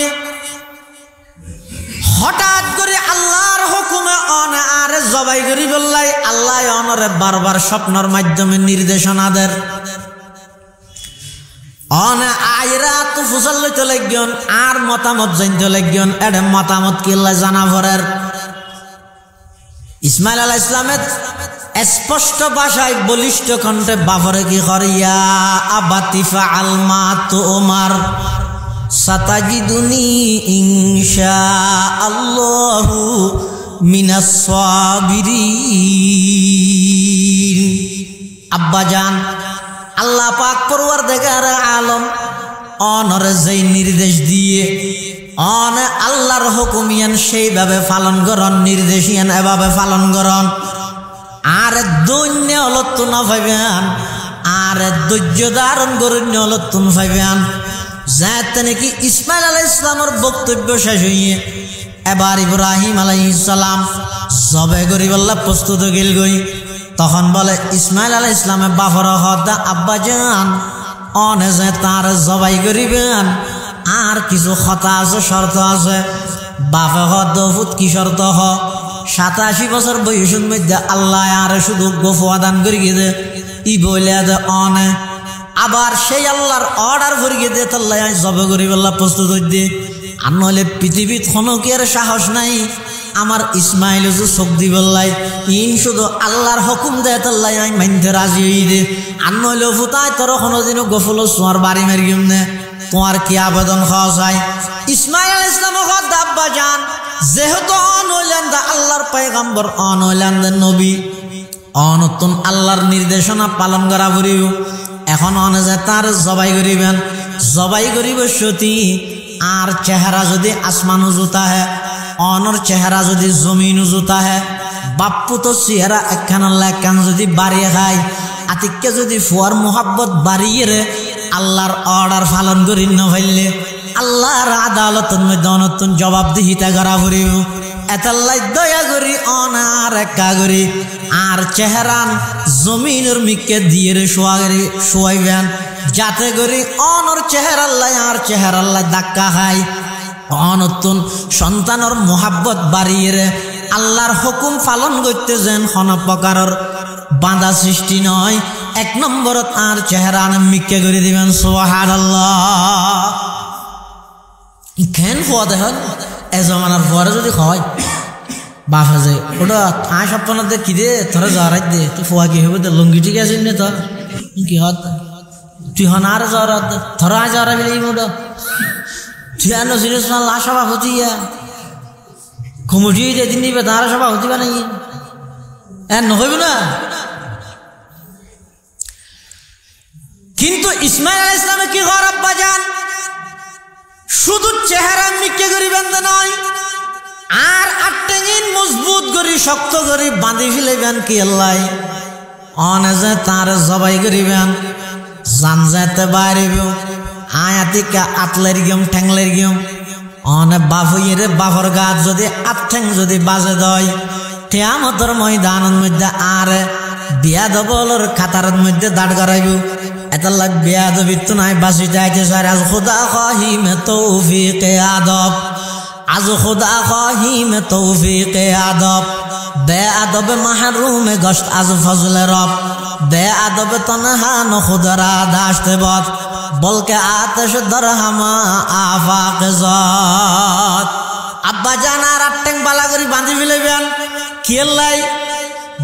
[SPEAKER 1] হঠাৎ করে আল্লাহর হুকুমে অন আর জবাই করি বললাই আল্লাহ অনরে বারবার স্বপ্নের মাধ্যমে নির্দেশনা দেন অন আইরা তো ফুসল লইতে লাগন আর মতামত জানতে লাগন এর মতামত কি আল্লাহ জানা ভরের ইসমাইল আলাইহিস সালামের স্পষ্ট ভাষায় বলিষ্ঠ কণ্ঠে বাফরে কি করিয়া আবাতি ফাআল মা তুমার সাতাজিদুনি ইনশাআল্লাহু মিনাস সাবিরিন আব্বাজান আল্লাহ পাক পরওয়ারদিগার আলম অনরে যেই নির্দেশ দিয়ে অনে আল্লাহর হুকুমিয়ান সেইভাবে পালন করন, নির্দেশিয়ান এভাবে পালন করন। আর দৈন্য অলত্তু না পাইবেন, আর ধৈর্য ধারণ করুন অলত্তু পাইবেন। যাতে নাকি ইসমাইল আলাইহিস সালামের বক্তব্য শেষ হইয়ে এবার ইব্রাহিম আলাইহিস সালাম জবে গরিবাল্লাহ প্রস্তুত গেল গই। তখন বলে ইসমাইল আলাইহিস সালামের বাফর হদা আব্বা যান অনে যে তার জবাই করিবেন আর কিছু কথা আছে, শর্ত আছে। বাপে হদুত কি শর্ত হ 87 বছর বয়সের মধ্যে আল্লাহ আর শুধু গোফা দান করিয়ে দে ই বলে দে অনে। আবার সেই আল্লাহর অর্ডার করিয়ে দে তাল্লাহ জবে গরিবাল্লাহ প্রস্তুত হইতে। আর নইলে পৃথিবীত খনকের সাহস নাই আমার ইসমাইল চোখ দিবল্লাই ইন শুধু আল্লাহর হুকুম দেয় তাল্লাই আমি মানতে রাজি হই দে। আর নইলে ফুতায় তোর কোনোদিনও গফল সোয়ার বাড়ি মারি নে তোমার কি আবেদন খাওয়া যায়। ইসমাইল আলাইহিস সালাম আব্বা যান যেহেতু অনইলেন দা আল্লাহর পয়গম্বর, অনইলেন দা নবী, অনতুন আল্লাহর নির্দেশনা পালন করা করিও। এখন অনে যে তার জবাই করিবেন, জবাই করিব সতী আর চেহারা যদি আসমান উজুতা হে, অনর চেহারা যদি জমিন উজুতা হে, বাপ্পু তো চেহারা একখান আল্লাহ একখান যদি বাড়িয়ে খায়, আতিককে যদি ফুয়ার মোহাব্বত বাড়িয়ে রে আল্লাহর অর্ডার পালন করি না ফেললে আল্লাহর আদালতের মধ্যে অনতুন জবাবদিহিতা করা করিব। এতাল্লাই দয়া করি অনার একা করি আর চেহারান জমিনের মিকে দিয়ে রে শোয়াইবেন যাতে করি অনর চেহারাল্লাই আর চেহারাল্লাই ধাক্কা খায়। অনতুন সন্তানর মোহাব্বত বাড়িয়ে রে আল্লাহর হুকুম পালন করতে যেন কোনো প্রকারের বাধা সৃষ্টি নয়। 1 নম্বরত আর চেহারা মিকে করে দিবেন সুবহানাল্লাহ। কেন খোয়া দেখেন এ জমানার পরে যদি খাওয়াই বাফা যে ওটা আয় সপ্তাহে কি দে তোরা জরাই দে তুই ফোয়া কি হবে লুঙ্গি ঠিক আছে নে তোর কি হত তুই হন আর জরা তোরা জরা বিলে মোটা তুই আর নজিরুল ইসলাম সভাপতি কমিটি যেদিন নিবে তারা সভাপতি বানাই নহইব না। কিন্তু ইসমাইল আলাইহিস সালামে কি ঘর আব্বা যান শুধু চেহারা মিকে করিবেন নয় আর আটটেঙিন মজবুত করি শক্ত করি বাঁধি ফেলাইবেন কি আল্লাহ অনে যে তার জবাই করিবেন জান যেতে বাইরেব আয়াতিকা আতলের গিয়ম ঠ্যাংলের গিয়ম অনে বাফুইয়ে রে বাফর গাছ যদি আট ঠ্যাং যদি বাজে দয় কিয়ামতের ময়দানের মধ্যে আর বিয়াদবলর খাতারের মধ্যে দাঁড় করাইব। এতাল্লাহ বেয়াদবিত নাই বাঁচিতে আইতে চাই আজ খুদা খাহিমে তৌফিকে আদব, আজ খুদা খাহিমে তৌফিকে আদব, বে আদবে মাহরুমে গশত আজ ফজলে রব, বে আদবে তনহা ন খুদরা দাশতে বদ বলকে আতশ দরহামা আফাক জাত। আব্বা জান আর আটটেং বালা করি বাঁধি ফেলাইবেন কিল্লাই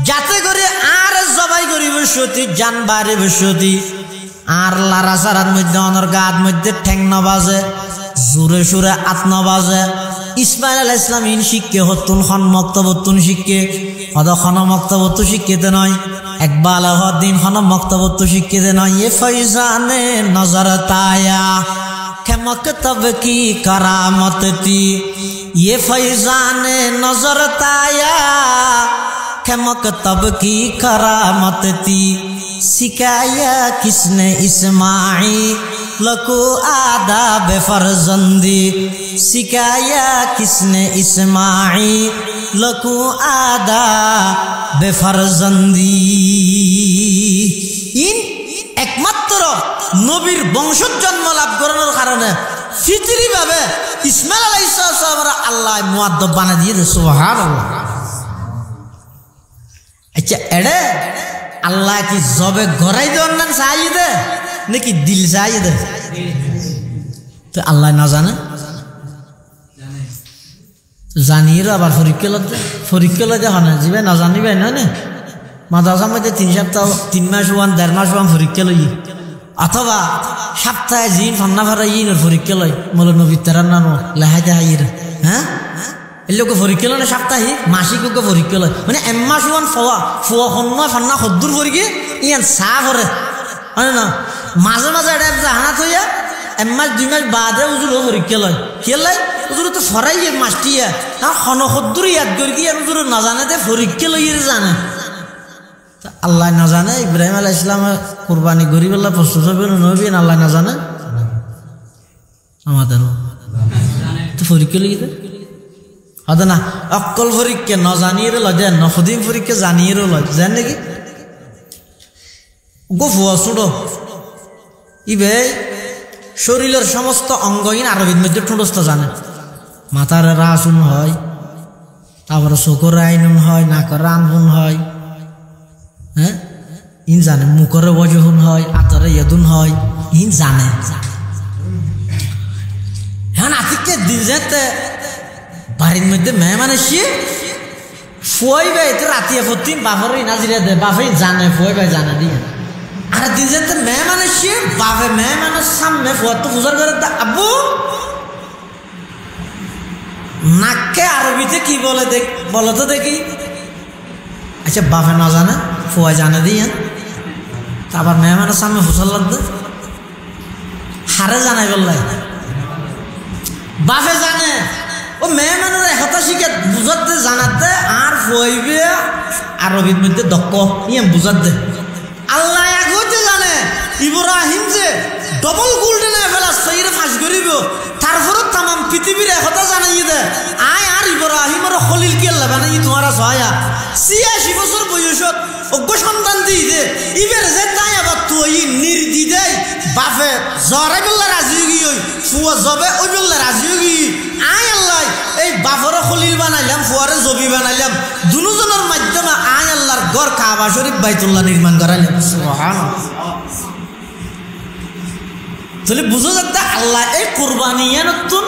[SPEAKER 1] যাতে করে আর জবাই করিব সতী জান বাড়িব সতী আর লারা সারার মধ্যে অনর গাত মধ্যে ঠ্যাং ন বাজে জোরে সুরে আত ন বাজে। ইসমাইল আলাইহিস সালাম ইন শিক্ষে হতুন খন মক্তবতুন শিক্ষে হদ খন মক্তবতু শিক্ষিতে নয় একবাল হদিন খন মক্তবতু শিক্ষিতে নয়। এ ফৈজানে নজর তায়া খেমক তব কি करामत थी, ये फैजाने नजर ताया खेमक तब की करामत थी, सिखाया किसने इस्माइल को आदाब फरजंदी, सिखाया किसने इस्माइल को आदाब फरजंदी। इन একমাত্র নবীর বংশজ জন্ম লাভ করানোর কারণে ফিতরি ভাবে ইসমাইল আলাইহিস সালাম আল্লাহ মুআদ্দব বানিয়ে দিয়েছে সুবহানাল্লাহ। আচ্ছা এড়ে আল্লাহ কি জবে গড়াই দেন না চাইদে নাকি দিল চাইদে? তো আল্লাহ না জানে জানিয়ে আবার পরীক্ষা লতে হয় না যাবে না জানিবে না মাদ্রাসার মধ্যে 3 সপ্তাহ 3 মাস 1.5 মাস পরীক্ষা লই অথবা সপ্তাহে জিন ফান্না ফারা ইন পরীক্ষা লই মৌল নবীর তার নাম লেহাইতে হাইর হ্যাঁ এই লোক পরীক্ষা লয় সপ্তাহে মাসিক পরীক্ষা লয় মানে 1 মাস 1 ফোয়া ফান্না ফান্না সদ্দুর পরীক্ষা ইয়ান চা করে হয় না মাঝে মাঝে এটা জাহানা থইয়া মাস 2 মাস বাদে হুজুর পরীক্ষা লয় খেলাই হুজুর তো ফরাই মাসটিয়া হ্যাঁ হনসদ্দুর ইয়াদ করি কি হুজুর না জানে দে পরীক্ষা লইয়ে জানে আল্লাহ না জানে ইব্রাহিম আলাইহিস সালাম কুরবানি গরিবেল্লা প্রস্তুত হবে নবী আল্লাহ না জানে আমাদের তো পরীক্ষা লইয়ে দে হয়তো না অকল পরীক্ষা ন জানিয়ে লয় নফদিম পরীক্ষা জানিয়ে লয় জান নাকি গোফুয়া ছোট ইবে শরীরের সমস্ত অঙ্গহীন আরবির মধ্যে ঠোঁটস্থ জানে মাথার রাসুন হয় তারপরে চোখর আইনুন হয় নাকর আনহুন হয় হ্যাঁ ইন জানে মুখরে ওজহুন হয় আতরে ইয়াদুন হয় ইন জানে হ্যাঁ আতিকে দিন যেতে বাড়ির মধ্যে মেহমান এসে ফুয়াই ভাই তো রাতিয়া প্রতি বাপের নাজিরা দে বাপে জানে ফুয়াই ভাই জানে দিয়ে আর দিন যেতে মেহমান এসে বাপে মেহমানের সামনে ফুয়া তো পূজার করে আব্বু নাককে আরবিতে কি বলে দেখ বলো তো দেখি আচ্ছা বাপে না জানে ফুয়া জানে দিয়ে আবার মেহমানের সামনে ফুসাল লাগবে হারে জানাই বললাই বাপে জানে ও মেহমানের একতা শিখে বুঝাতে জানাতে আর ফুয়াইবে আরবির মধ্যে দক্ষ ইয়ে বুঝাতে আল্লাহ এক হইতে জানে ইব্রাহিম যে ডবল গোল্ডেন ফেলা সেইরে ফাঁস করিব তারপরে তাম পৃথিবীর একতা জানাই দে আয় আর ইব্রাহিমের খলিল কে বানাই তোমার সহায়া 86 বছর বয়সত অজ্ঞ সন্তান দিই দে ইবের যে তাই আবার তুই নির্দিদে বাপে জরে বললে রাজি গিয়ে ফুয়া জবে ওই বললে রাজি গিয়ে আয় আল্লাহ এই বাপরে খলিল বানাইলাম ফুয়ারে জবি বানাইলাম দুজনের মাধ্যমে আয় আল্লাহর ঘর কাবা শরীফ বাইতুল্লাহ নির্মাণ করাইলাম সুবহানাল্লাহ তাহলে বুঝো যাতে আল্লাহ এই কুরবানি নতুন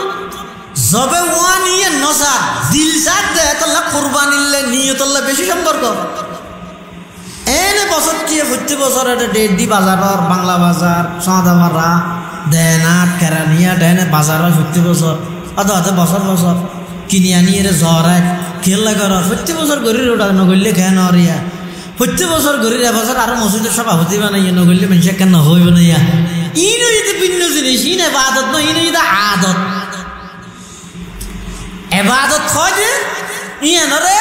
[SPEAKER 1] জবে ওয়ানিয়ে নসার দিল সাথ দে তাল্লাহ কুরবানিলে নিয়তল্লাহ বেশি সম্পর্ক এনে বছর কি প্রতি বছর এটা ডেট দি বাজারের বাংলা বাজার সদামারা দেনা কেরানিয়া দেনে বাজারের প্রতি বছর অত বছর বছর কিনে আনিয়ে জ্বর খেলা কর প্রতি বছর গরির ওটা নগরলে খেয়ে নরিয়া প্রতি বছর গরির এবছর আরো মসজিদের সভাপতি বানাইয়া নগরলে মানুষ কেন হইব না ইয়া ইনো যদি ভিন্ন জিনিস ইন এবাদত নয় ইনো যদি আদত এবাদত হয় যে ইয়ানরে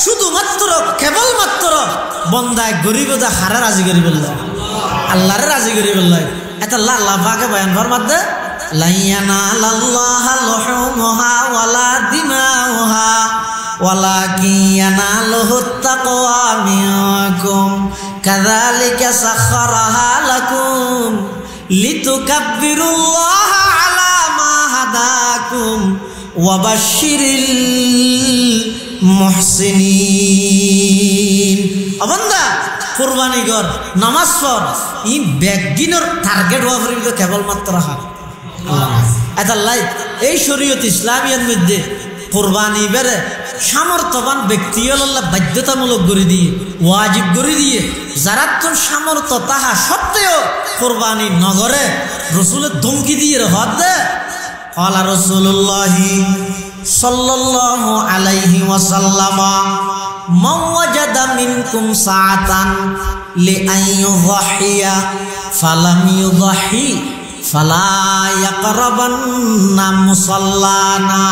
[SPEAKER 1] শুধুমাত্র কেবলমাত্র বন্দায় গরিব দা হারা রাজি করি বললো আল্লাহরে রাজি করি বললো এটা আল্লাহ পাকে বয়ান ফরমাতে লাইয়ানালাল্লাহা লুহুমুহা ওয়ালা দিমাউহা ওয়ালাকিন ইয়ানালুহুত তাকওয়া মিনকুম কাযালিকা সাখখারাহা লাকুম লিতুকাব্বিরুল্লাহা আলা মা হাদাকুম ওয়া বাশশিরিল মুহসিনিন অবন্দা কুরবানি কর নামাজ পড় ই ব্যাগিনর টার্গেট হওয়া পর্যন্ত কেবলমাত্র হাত এটা লাই এই শরীয়ত ইসলামিয়ার মধ্যে কুরবানি বেড়ে সামর্থ্যবান ব্যক্তি আল্লাহ বাধ্যতামূলক করে দিয়ে ওয়াজিব করে দিয়ে যারা তোর সামর্থ্য তাহা সত্ত্বেও কুরবানি নগরে রসুলের ধমকি দিয়ে হদ দে আলা রাসূলুল্লাহি সাল্লাল্লাহু আলাইহি ওয়াসাল্লাম মান ওয়াজাদা মিনকুম সাআতান লিআন ইউযহিয়া ফালাম ইউযহি ফালা ইয়াকরাবান্না মুসাল্লানা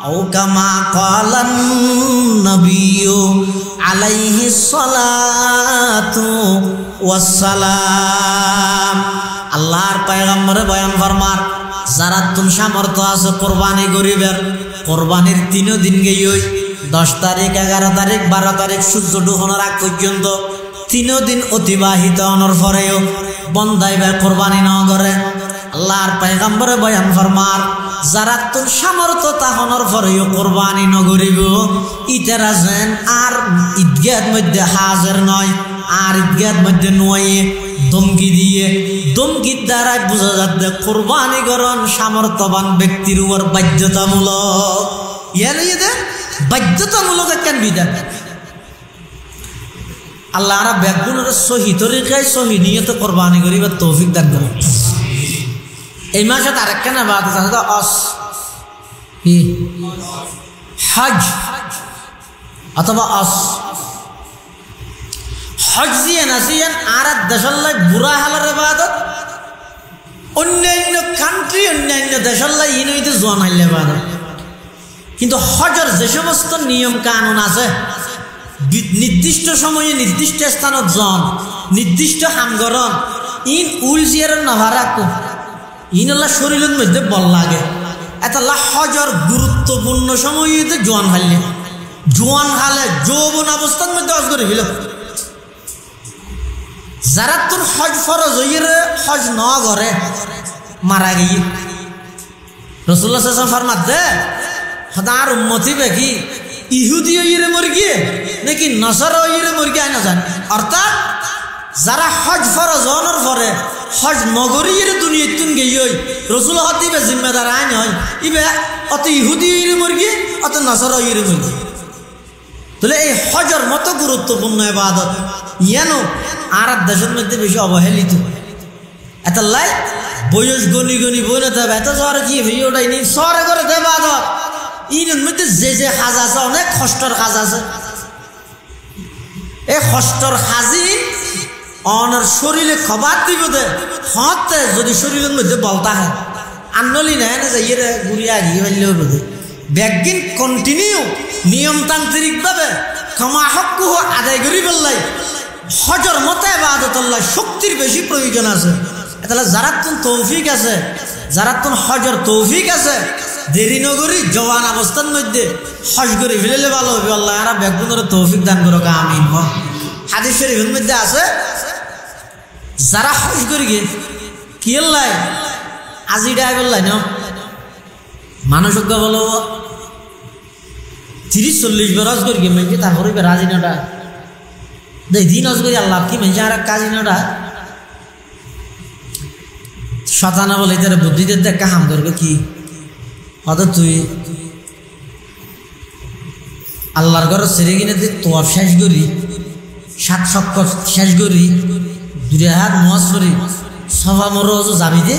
[SPEAKER 1] আও কামা ক্বালান নবিয়্যু আলাইহিস সালাতু ওয়াসসালাম আল্লাহর পয়গম্বর বয়ান ফরমান যারা তুমি সামর্থ্য আছে কোরবানি করিবেন কোরবানির 3 দিন গিয়ে 10 তারিখ 11 তারিখ 12 তারিখ সূর্য ডুবানোর আগ পর্যন্ত 3 দিন অতিবাহিত হওয়ার পরেও বন্দাইবার কোরবানি না করে আল্লাহর পয়গম্বরে বয়ান ফরমান যারা তুমি সামর্থ্য তাহনের পরেও কোরবানি না করিব ইতারা যেন আর ঈদগাহের মধ্যে হাজির নয় আর ঈদগাহের মধ্যে নয় ধমকি দিয়ে ধমকির দ্বারাই বোঝা যাচ্ছে কোরবানি করণ সামর্থ্যবান ব্যক্তির উপর বাধ্যতামূলক ইয়ার বাধ্যতামূলক একটা বিধান আল্লাহ আর ব্যাগুনের সহি তরিকায় সহি নিয়ত কোরবানি করিবার তৌফিক দান করুন এই মাসে আরেকটা না বাদ আছে অস কি হজ অথবা অস হজ দিয়ে নাসিয়ান আর দেশাল্লাহ বুড়া হালার ইবাদত অন্যান্য বাকি অন্যান্য দেশাল্লাই ইন হইতে জোয়ান হাইলে পারে কিন্তু হজর যে সমস্ত নিয়ম কানুন আছে নির্দিষ্ট সময়ে নির্দিষ্ট স্থানত জন নির্দিষ্ট হামগরণ ইন উল জিয়ারের নাভারাকো ইন আল্লাহ শরীরের মধ্যে বল লাগে এতাল্লাহ হজর গুরুত্বপূর্ণ সময়তে জোয়ান হাইলে জোয়ান হালে যৌবন অবস্থার মধ্যে হজ করে ফেল যারা তোর হজ ফরজ হইয়ে হজ ন করে মারা গিয়ে রাসূলুল্লাহ সাল্লাল্লাহু আলাইহি ওয়াসাল্লাম ফরমাত দে হদার উম্মতি বেকি ইহুদি হইয়ে মর গিয়ে নাকি নসারা হইয়ে মর গিয়ে না জান অর্থাৎ যারা হজ ফরজ হওয়ার পরে হজ নগরীর দুনিয়া তুন গিয়ে রাসূল হদিবে জিম্মেদার আইন হয় ইবে অত ইহুদি হইয়ে মর গিয়ে অত নসারা হইয়ে মর গিয়ে তাহলে এই হজর মতো গুরুত্বপূর্ণ ইবাদত ইয়ানো আর দেশের মধ্যে বেশি অবহেলিত এত লাই বয়স গনি গনি বই না দেবে এত জ্বর কি ভিডিওটাই নেই সরে করে দেবে ইবাদত ইনের মধ্যে যে কাজ আছে অনেক কষ্টর কাজ আছে এই কষ্টর কাজই অনার শরীরে খবর দিব দে হতে যদি শরীরের মধ্যে বলতা হয় আনলি না যাই রে গুড়িয়া গিয়ে ফেললেও বোধে ব্যাগিন কন্টিনিউ নিয়মতান্ত্রিকভাবে ক্ষমা হক আদায় করি বললাই হজর মতে ইবাদতুল্লাহ শক্তির বেশি প্রয়োজন আছে তাহলে যারা তুন তৌফিক আছে যারা তুন হজর তৌফিক আছে দেরি নগরী জওয়ান অবস্থার মধ্যে হজ করে ফেলে ভালো হবে আল্লাহ আর ব্যাগগুলোর তৌফিক দান করো আমিন হাদিস শরীফের মধ্যে আছে যারা হজ করি গিয়ে কি আল্লাহ আজি ডাই বললাই না মানুষ বলো 30-40 বার হজ করি মেনছে তারপরে রাজি নটা দিন হজ করি আল্লাহ কি মেনছে আর কাজি নটা শতানা বলে তারা বুদ্ধিতে দেখা হাম করবে কি হয়তো তুই আল্লাহর ঘর ছেড়ে কিনে তোয়াব শেষ করি 7 চক্কর শেষ করি 2 হাত মোয়াজ করি সভা মর যাবি দে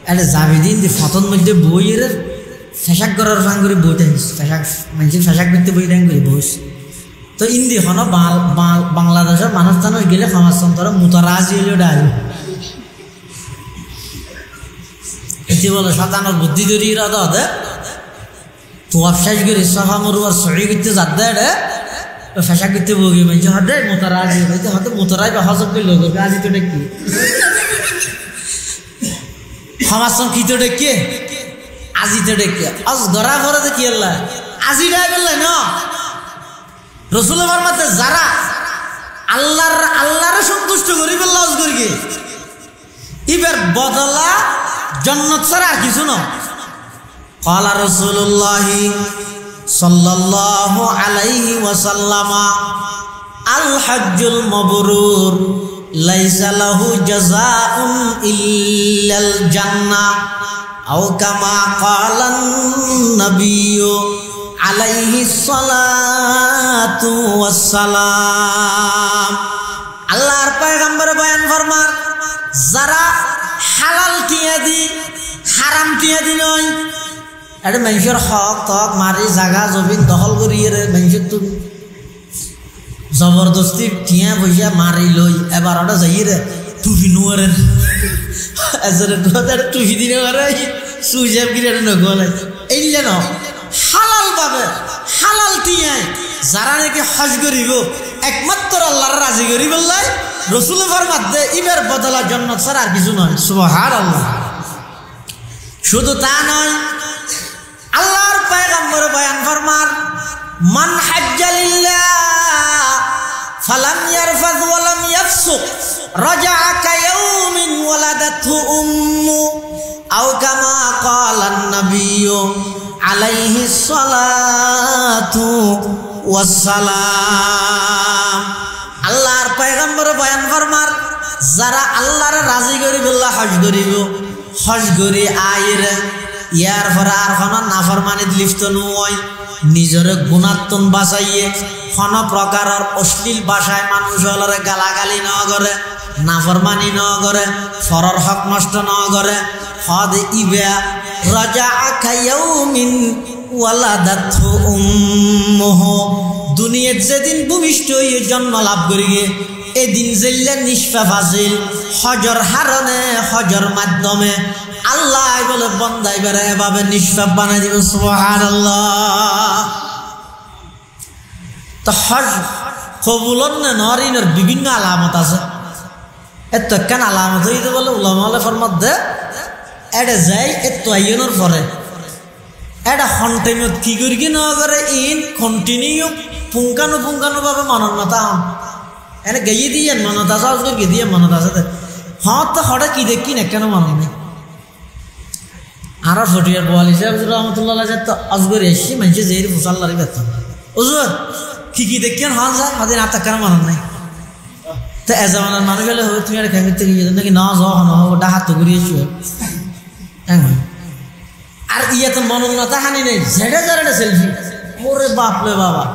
[SPEAKER 1] আরে যাবি দিন যে ফতন মধ্যে বইয়ের ফেসাক করার ফাং করে বই দেন ফেসাক মানুষের ফেসাক করতে বই দেন করে বস তো ইন্দি হন বাংলাদেশের মানুষ জানো গেলে সমাজতন্ত্র মুতারাজি হলেও ডাল এটি বলো শতানোর বুদ্ধি ধরি ইরাদা হতে তোয়াব শেষ করি সফা মরুয়ার সহি করতে যাত দেয় রে ফেসাক করতে বগি মানুষ হতে মুতারাজি হইতে হয়তো মুতারাই বা হজব করলে আজি তো ডেকি সমাজতন্ত্র কি তো ডেকে আজিতে ডেকে আজ গড়া ঘরে দেখি আল্লাহ আজি ডাই বললে না রসুল ফরমাতে যারা আল্লাহর সন্তুষ্ট করি বললা আজ করি ইবার বদলা জান্নাত ছাড়া আর কিছু না ক্বালা রাসূলুল্লাহ সাল্লাল্লাহু আলাইহি ওয়াসাল্লাম আল হজ্জুল মাবরুর লাইসা লাহু জাযাউন ইল্লাল জান্নাহ আও কামা ক্বালান নবিয়্যু আলাইহিস সালাতু ওয়াস সালাম আল্লাহর পয়গম্বর বয়ান ফরমার যারা হালাল টিয়া দি হারাম টিয়া দি নয় এটা মানুষের হক তক মারি জাগা জমিন দখল করিয়ে মানুষের তো জবরদস্তি টিয়া পয়সা মারি লই এবার ওটা যাই রে টুপি নোয়ারেন টুপি দিনে সুইজাব গিরে নগলে এইলে ন হালাল ভাবে হালাল টিয়ায় যারা নাকি হজ করিব একমাত্র আল্লাহর রাজি করি বললাই রসুল ফরমাতে ইবের বদলা জান্নাত ছাড়া আর কিছু নয় সুবহানাল্লাহ শুধু তা নয় আল্লাহর পয়গম্বর বয়ান ফরমার মান হাজ্জা লিল্লাহ ফালাম ইয়ারফায ওয়া লাম ইয়াফসুক রাজা'a কায়াউমিন ওয়ালাদাতহু উম্মু আও কামা ক্বালান নাবিয়্যু আলাইহিস সালাতু ওয়াস সালাম আল্লাহর পয়গম্বর বয়ান ফরমার যারা আল্লাহর রাজি করি বললা হজ করিব হজ করি আইর ইয়ার পর আর কোনো নাফরমানিত লিপ্ত নয় নিজের গুণাত্মন বাঁচাইয়ে কোনো প্রকারের অশ্লীল ভাষায় মানুষ হলরে গালাগালি ন করে নাফরমানি ন করে ফরর হক নষ্ট ন করে হদ ইবা রাজা'a কায়াউমিন ওয়ালাদাতহু উম্মুহু দুনিয়াত যেদিন ভূমিষ্ঠ হয়ে জন্ম লাভ করিয়ে এদিন জেলে নিষ্পাপ আছিল হজর হারণে হজর মাধ্যমে আল্লাহ বলে বন্দাই বেড়ে এভাবে নিষ্পাপ বানাই দিব সুবহানাল্লাহ। তো হজ কবুলন নরিনের বিভিন্ন আলামত আছে। এত কেন আলামত হইতে বলে উলামায়ে ফরমাতে এটা যাই এত আইনের পরে এটা কন্টিনিউ কি করি কি না করে ইন কন্টিনিউ পুঙ্খানু ভাবে মানবতা হন এনে গিয়ে দিয়ে মানত আছে আজকে গিয়ে দিয়ে মানত আছে হ্যাঁ তো হঠাৎ কি দেখি না কেন মানত নেই আর ফটিয়ার বল হিসাবে রহমতুল্লাহ তো আজগর এসে মানুষ যে ফুসাল্লারি বেতন ওজোর কি দেখেন হন যায় হাদিন আর কেন মানত নাই তো এ জামানার মানুষ হলে হবে তুমি আর খেতে গিয়ে নাকি না যাওয়া না ওটা হাত ঘুরিয়েছি আর ইয়ে তো মনন্নতা হানি নেই ঝেড়ে ঝেড়ে সেলফি ওরে বাপরে বাবা।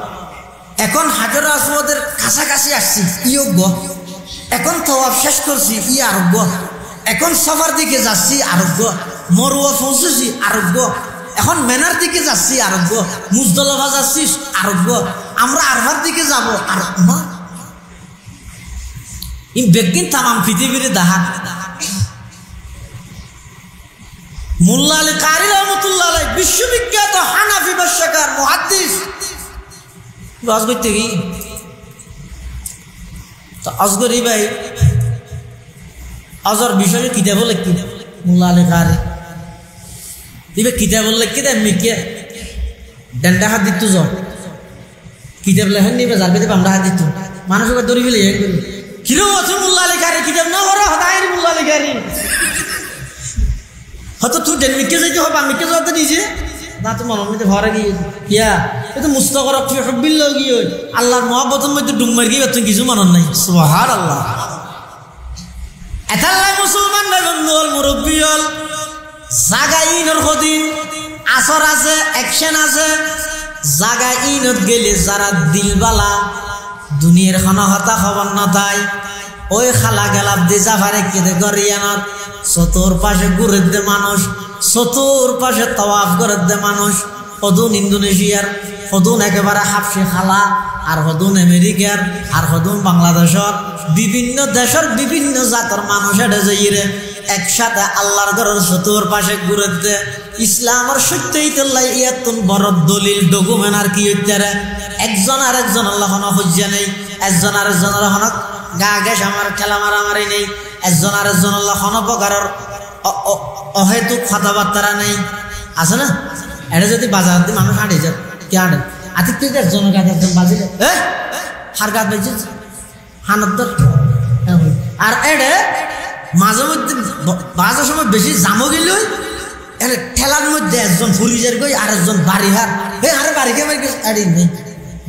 [SPEAKER 1] এখন হাজার আসওয়াদের কাছাকাছি আসছি ইয়োগ্য, এখন তওয়াফ শেষ করছি ই আরোগ্য, এখন সফার দিকে যাচ্ছি আরোগ্য, মরুয়া পৌঁছেছি আরোগ্য, এখন মেনার দিকে যাচ্ছি আরোগ্য, মুজদলিফা যাচ্ছি আরোগ্য, আমরা আরফার দিকে যাব আরোগ্য। ই বেগিন তামাম পৃথিবীর দাহা মোল্লা আলী কারি রহমতুল্লাহ আলাইহি বিশ্ববিখ্যাত হানাফি ভাষ্যকার মুহাদ্দিস বাস করতে কি তো আজগরি ভাই আজর বিষয়ে কিতাব লিখি মোল্লা আলী কারি দিবে কিতাব লিখি দেন মিকে ডন্ডা হাত দিত যাও কিতাব লেখেন নিবে যার বেদে আমরা হাত দিত মানুষকে দড়ি ফেলে এক করি কিরো আছে মোল্লা আলী কারি কিতাব না করে হদাই মোল্লা আলী কারি হয়তো তুই ডেন মিকে যাইতে হবে মিকে যাওয়াতে নিজে না তো মনের মধ্যে ভরে গিয়ে কিয়া এ তো মুস্তাগর হব্বিল্লাহ গিয়ে আল্লাহর মহব্বতের মধ্যে ডুব মার গিয়ে তুই কিছু মনন নাই সুবহানাল্লাহ। এতাল্লাই মুসলমান ভাই বন্ধু হল মুরব্বী হল জাগা ইনর কদিন আসর আছে অ্যাকশন আছে জাগা ইনত গেলে যারা দিলবালা দুনিয়ার খানা খবর না তাই ওই খালা গেলাপ দি জাফারে কেঁদে গরিয়ানত চতুর পাশে ঘুরে দে মানুষ, চতুর পাশে তওয়াফ করে দে মানুষ, হদুন ইন্দোনেশিয়ার, হদুন একেবারে হাফসি খালা, আর হদুন আমেরিকার, আর হদুন বাংলাদেশের, বিভিন্ন দেশের বিভিন্ন জাতের মানুষ এটা যাইরে একসাথে আল্লাহর ঘরের চতুর পাশে ঘুরে দে ইসলামের সত্যইতল্লাই ইয়াতুন বড় দলিল ডকুমেন্ট আর কি হইতারে একজন আর একজন আল্লাহ হজ্জা নেই, একজন আর একজন আল্লাহ গা গ্যাস আমার ঠেলা মারামারি নেই, একজন আর একজন আল্লাহ কোনো প্রকারের অহেতুক কথাবার্তা নেই আছে না। এটা যদি বাজার দিয়ে মানুষ হাঁটে যায় কে হাঁটে আতিক তুই একজনের গাছ একজন বাজিলে হার গাছ বাজছে হানত আর এডে মাঝে মধ্যে বাজার সময় বেশি জামো গেল এর ঠেলার মধ্যে একজন পুলিশের গই আর একজন বাড়ি হার আরে বাড়ি কে বাড়ি নেই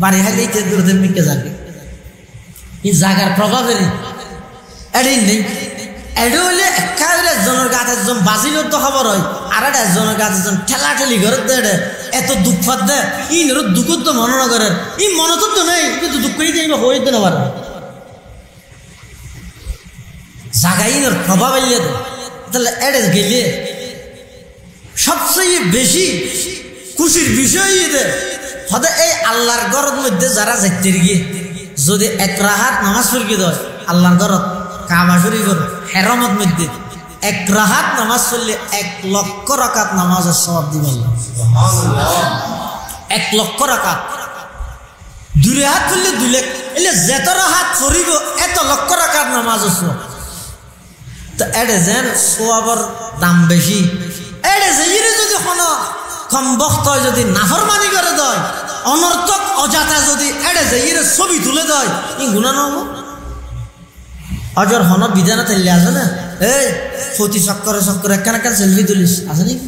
[SPEAKER 1] বাড়ি হারলেই দূরদের মিকে যাবে এই জায়গার প্রভাবেরই এটাই নেই। এটা হইলে একেবারে একজনের গাছ একজন বাজিল তো খবর হয় আর এটা একজনের গাছ একজন ঠেলা ঠেলি ঘরে দে এত দুঃখ ফাত দে ই দুঃখ তো মনে না করেন ই মনে তো নেই কিন্তু দুঃখ হয়ে দিতে না জাগাইনের প্রভাব এলে তাহলে এড়ে গেলে সবচেয়ে বেশি খুশির বিষয় হতে এই আল্লাহর ঘরের মধ্যে যারা যাইতে গিয়ে যদি এক রাহাত নামাজ পড়ি দেয় আল্লাহর ঘরত কাবা শরীফের হেরমত মধ্যে এক রাহাত নামাজ পড়লে 1 লক্ষ রাকাত নামাজের সওয়াব দিব আল্লাহ। 1 লক্ষ রাকাত 2 রাহাত পড়লে 2 লাখ এলে যত রাহাত পড়িব এত লক্ষ রাকাত নামাজের সওয়াব। তো এডে যেন সওয়াবের দাম বেশি এডে যেইরে যদি কোনো কম বক্ত যদি নাফরমানি করে দেয় অনর্থক অজাতা যদি এডে যেইরে ছবি তুলে দেয় ই গুনাহ নহব অজর হন বিধানে তেলে আছে না এই প্রতি চক্করে চক্করে একখান একখান সেলফি তুলিস আছে নাকি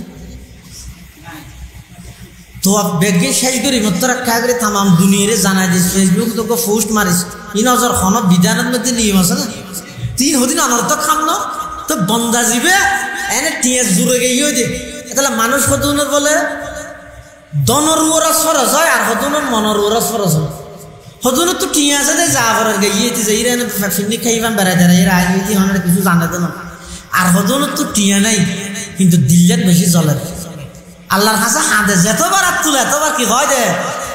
[SPEAKER 1] তো বেগে শেষ করি মতো রক্ষা করে তাম দুনিয়ারে জানাই দিস ফেসবুক তোকে পোস্ট মারিস ই নজর হন বিধানের মধ্যে নিয়ম আছে না 3 হদিন অনর্থক খাম না তো বন্দা জীবে এনে টিয়া জুড়ে গিয়ে দে তাহলে মানুষ হতুনের বলে দনর ওরা সরস হয় আর হতুনের মনের ওরা সরস হয় হতুনের তো টিয়া আছে দে যা করার গিয়ে যে এরা ফিরনি খাইবাম বেড়াই দেয় এরা আগে হনের কিছু জানাতে না আর হতুনের তো টিয়া নাই কিন্তু দিল্লাত বেশি চলে আল্লাহর কাছে হাতে যতবার তুলে এতবার কি হয় দে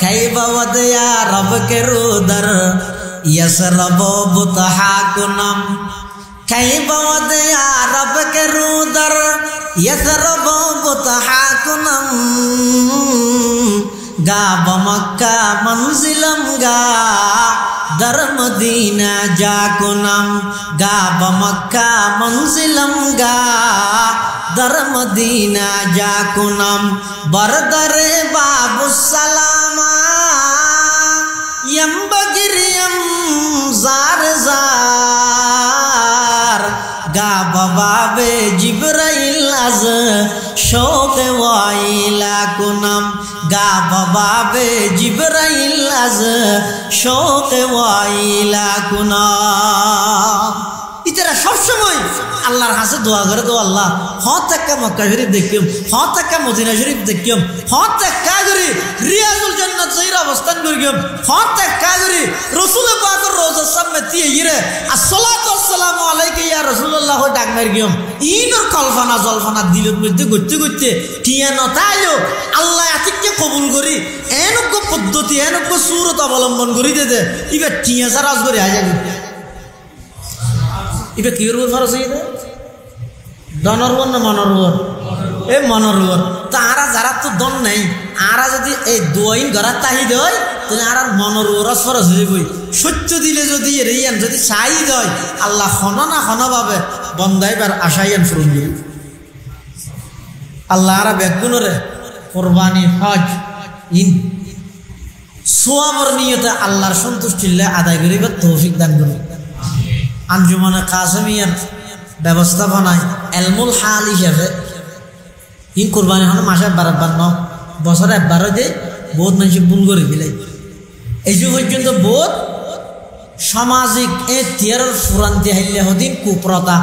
[SPEAKER 1] খাইবা দেয়া রব কে রুদার यसरबो बुतहाकुनम कैबवद यारब के रूदर यसरबो बुतहाकुनम गा बमक्का मंजिलम गा दर मदीना जाकुनम गा बमक्का मंजिलम गा दर मदीना जाकुनम बरदरे बाबु सलामा यम बगिरियम जार जार गा बाबे जिब्राइल अज शौक वाइला कुनम गा बाबे जिब्राइल अज शौक वाइला कुनम इतरा सब समय আল্লাহর কাছে দোয়া করে তো আল্লাহ হত একটা মক্কা শরীফ দেখিম হত একটা মদিনা শরীফ দেখিম হত একটা করে রিয়াজুল জান্নাত যাইর অবস্থান করিম হত একটা করে রাসূল পাকের রওজা সামনে তিয়ে আসসালাতু ওয়াসসালামু আলাইকা ইয়া রাসূলুল্লাহ ডাক মারিম ইনর কল্পনা জল্পনা দিলের মধ্যে গড়তে গড়তে টিয়া নতাইও আল্লাহ আতিককে কবুল করি এনক পদ্ধতি এনক সূরত অবলম্বন করি দে ইবে টিয়া সারাজ করে আ যাবে ইবে কি রূপ ফরজ হইছে দনরবর না মনরবর এ মনরবর তারা যারা তো দন নাই আরা যদি এই দুইন গরা তাহি দেয় তাহলে আর মনরবর ফরজ হইবই সত্য দিলে যদি রেয়ান যদি চাই দেয় আল্লাহ খনা না খনা ভাবে বন্দাইবার আশায়ান ফুরুন দিবে আল্লাহ আরা বেগুনরে কুরবানি হজ ইন সোয়াবর নিয়তে আল্লাহর সন্তুষ্টিলে আদায় করিবার তৌফিক দান করুন আঞ্জুমানে কাসেমিয়ার ব্যবস্থাপনায় এলমুল হাল হিসাবে ই কোরবানি হন মাসে একবার ন বছরে একবার যে বহুত মানুষ ভুল করে ফেলাই এই যে পর্যন্ত বহুত সামাজিক এ তিয়ারের ফুরান্তি হাইলে হদিন কুপ্রতা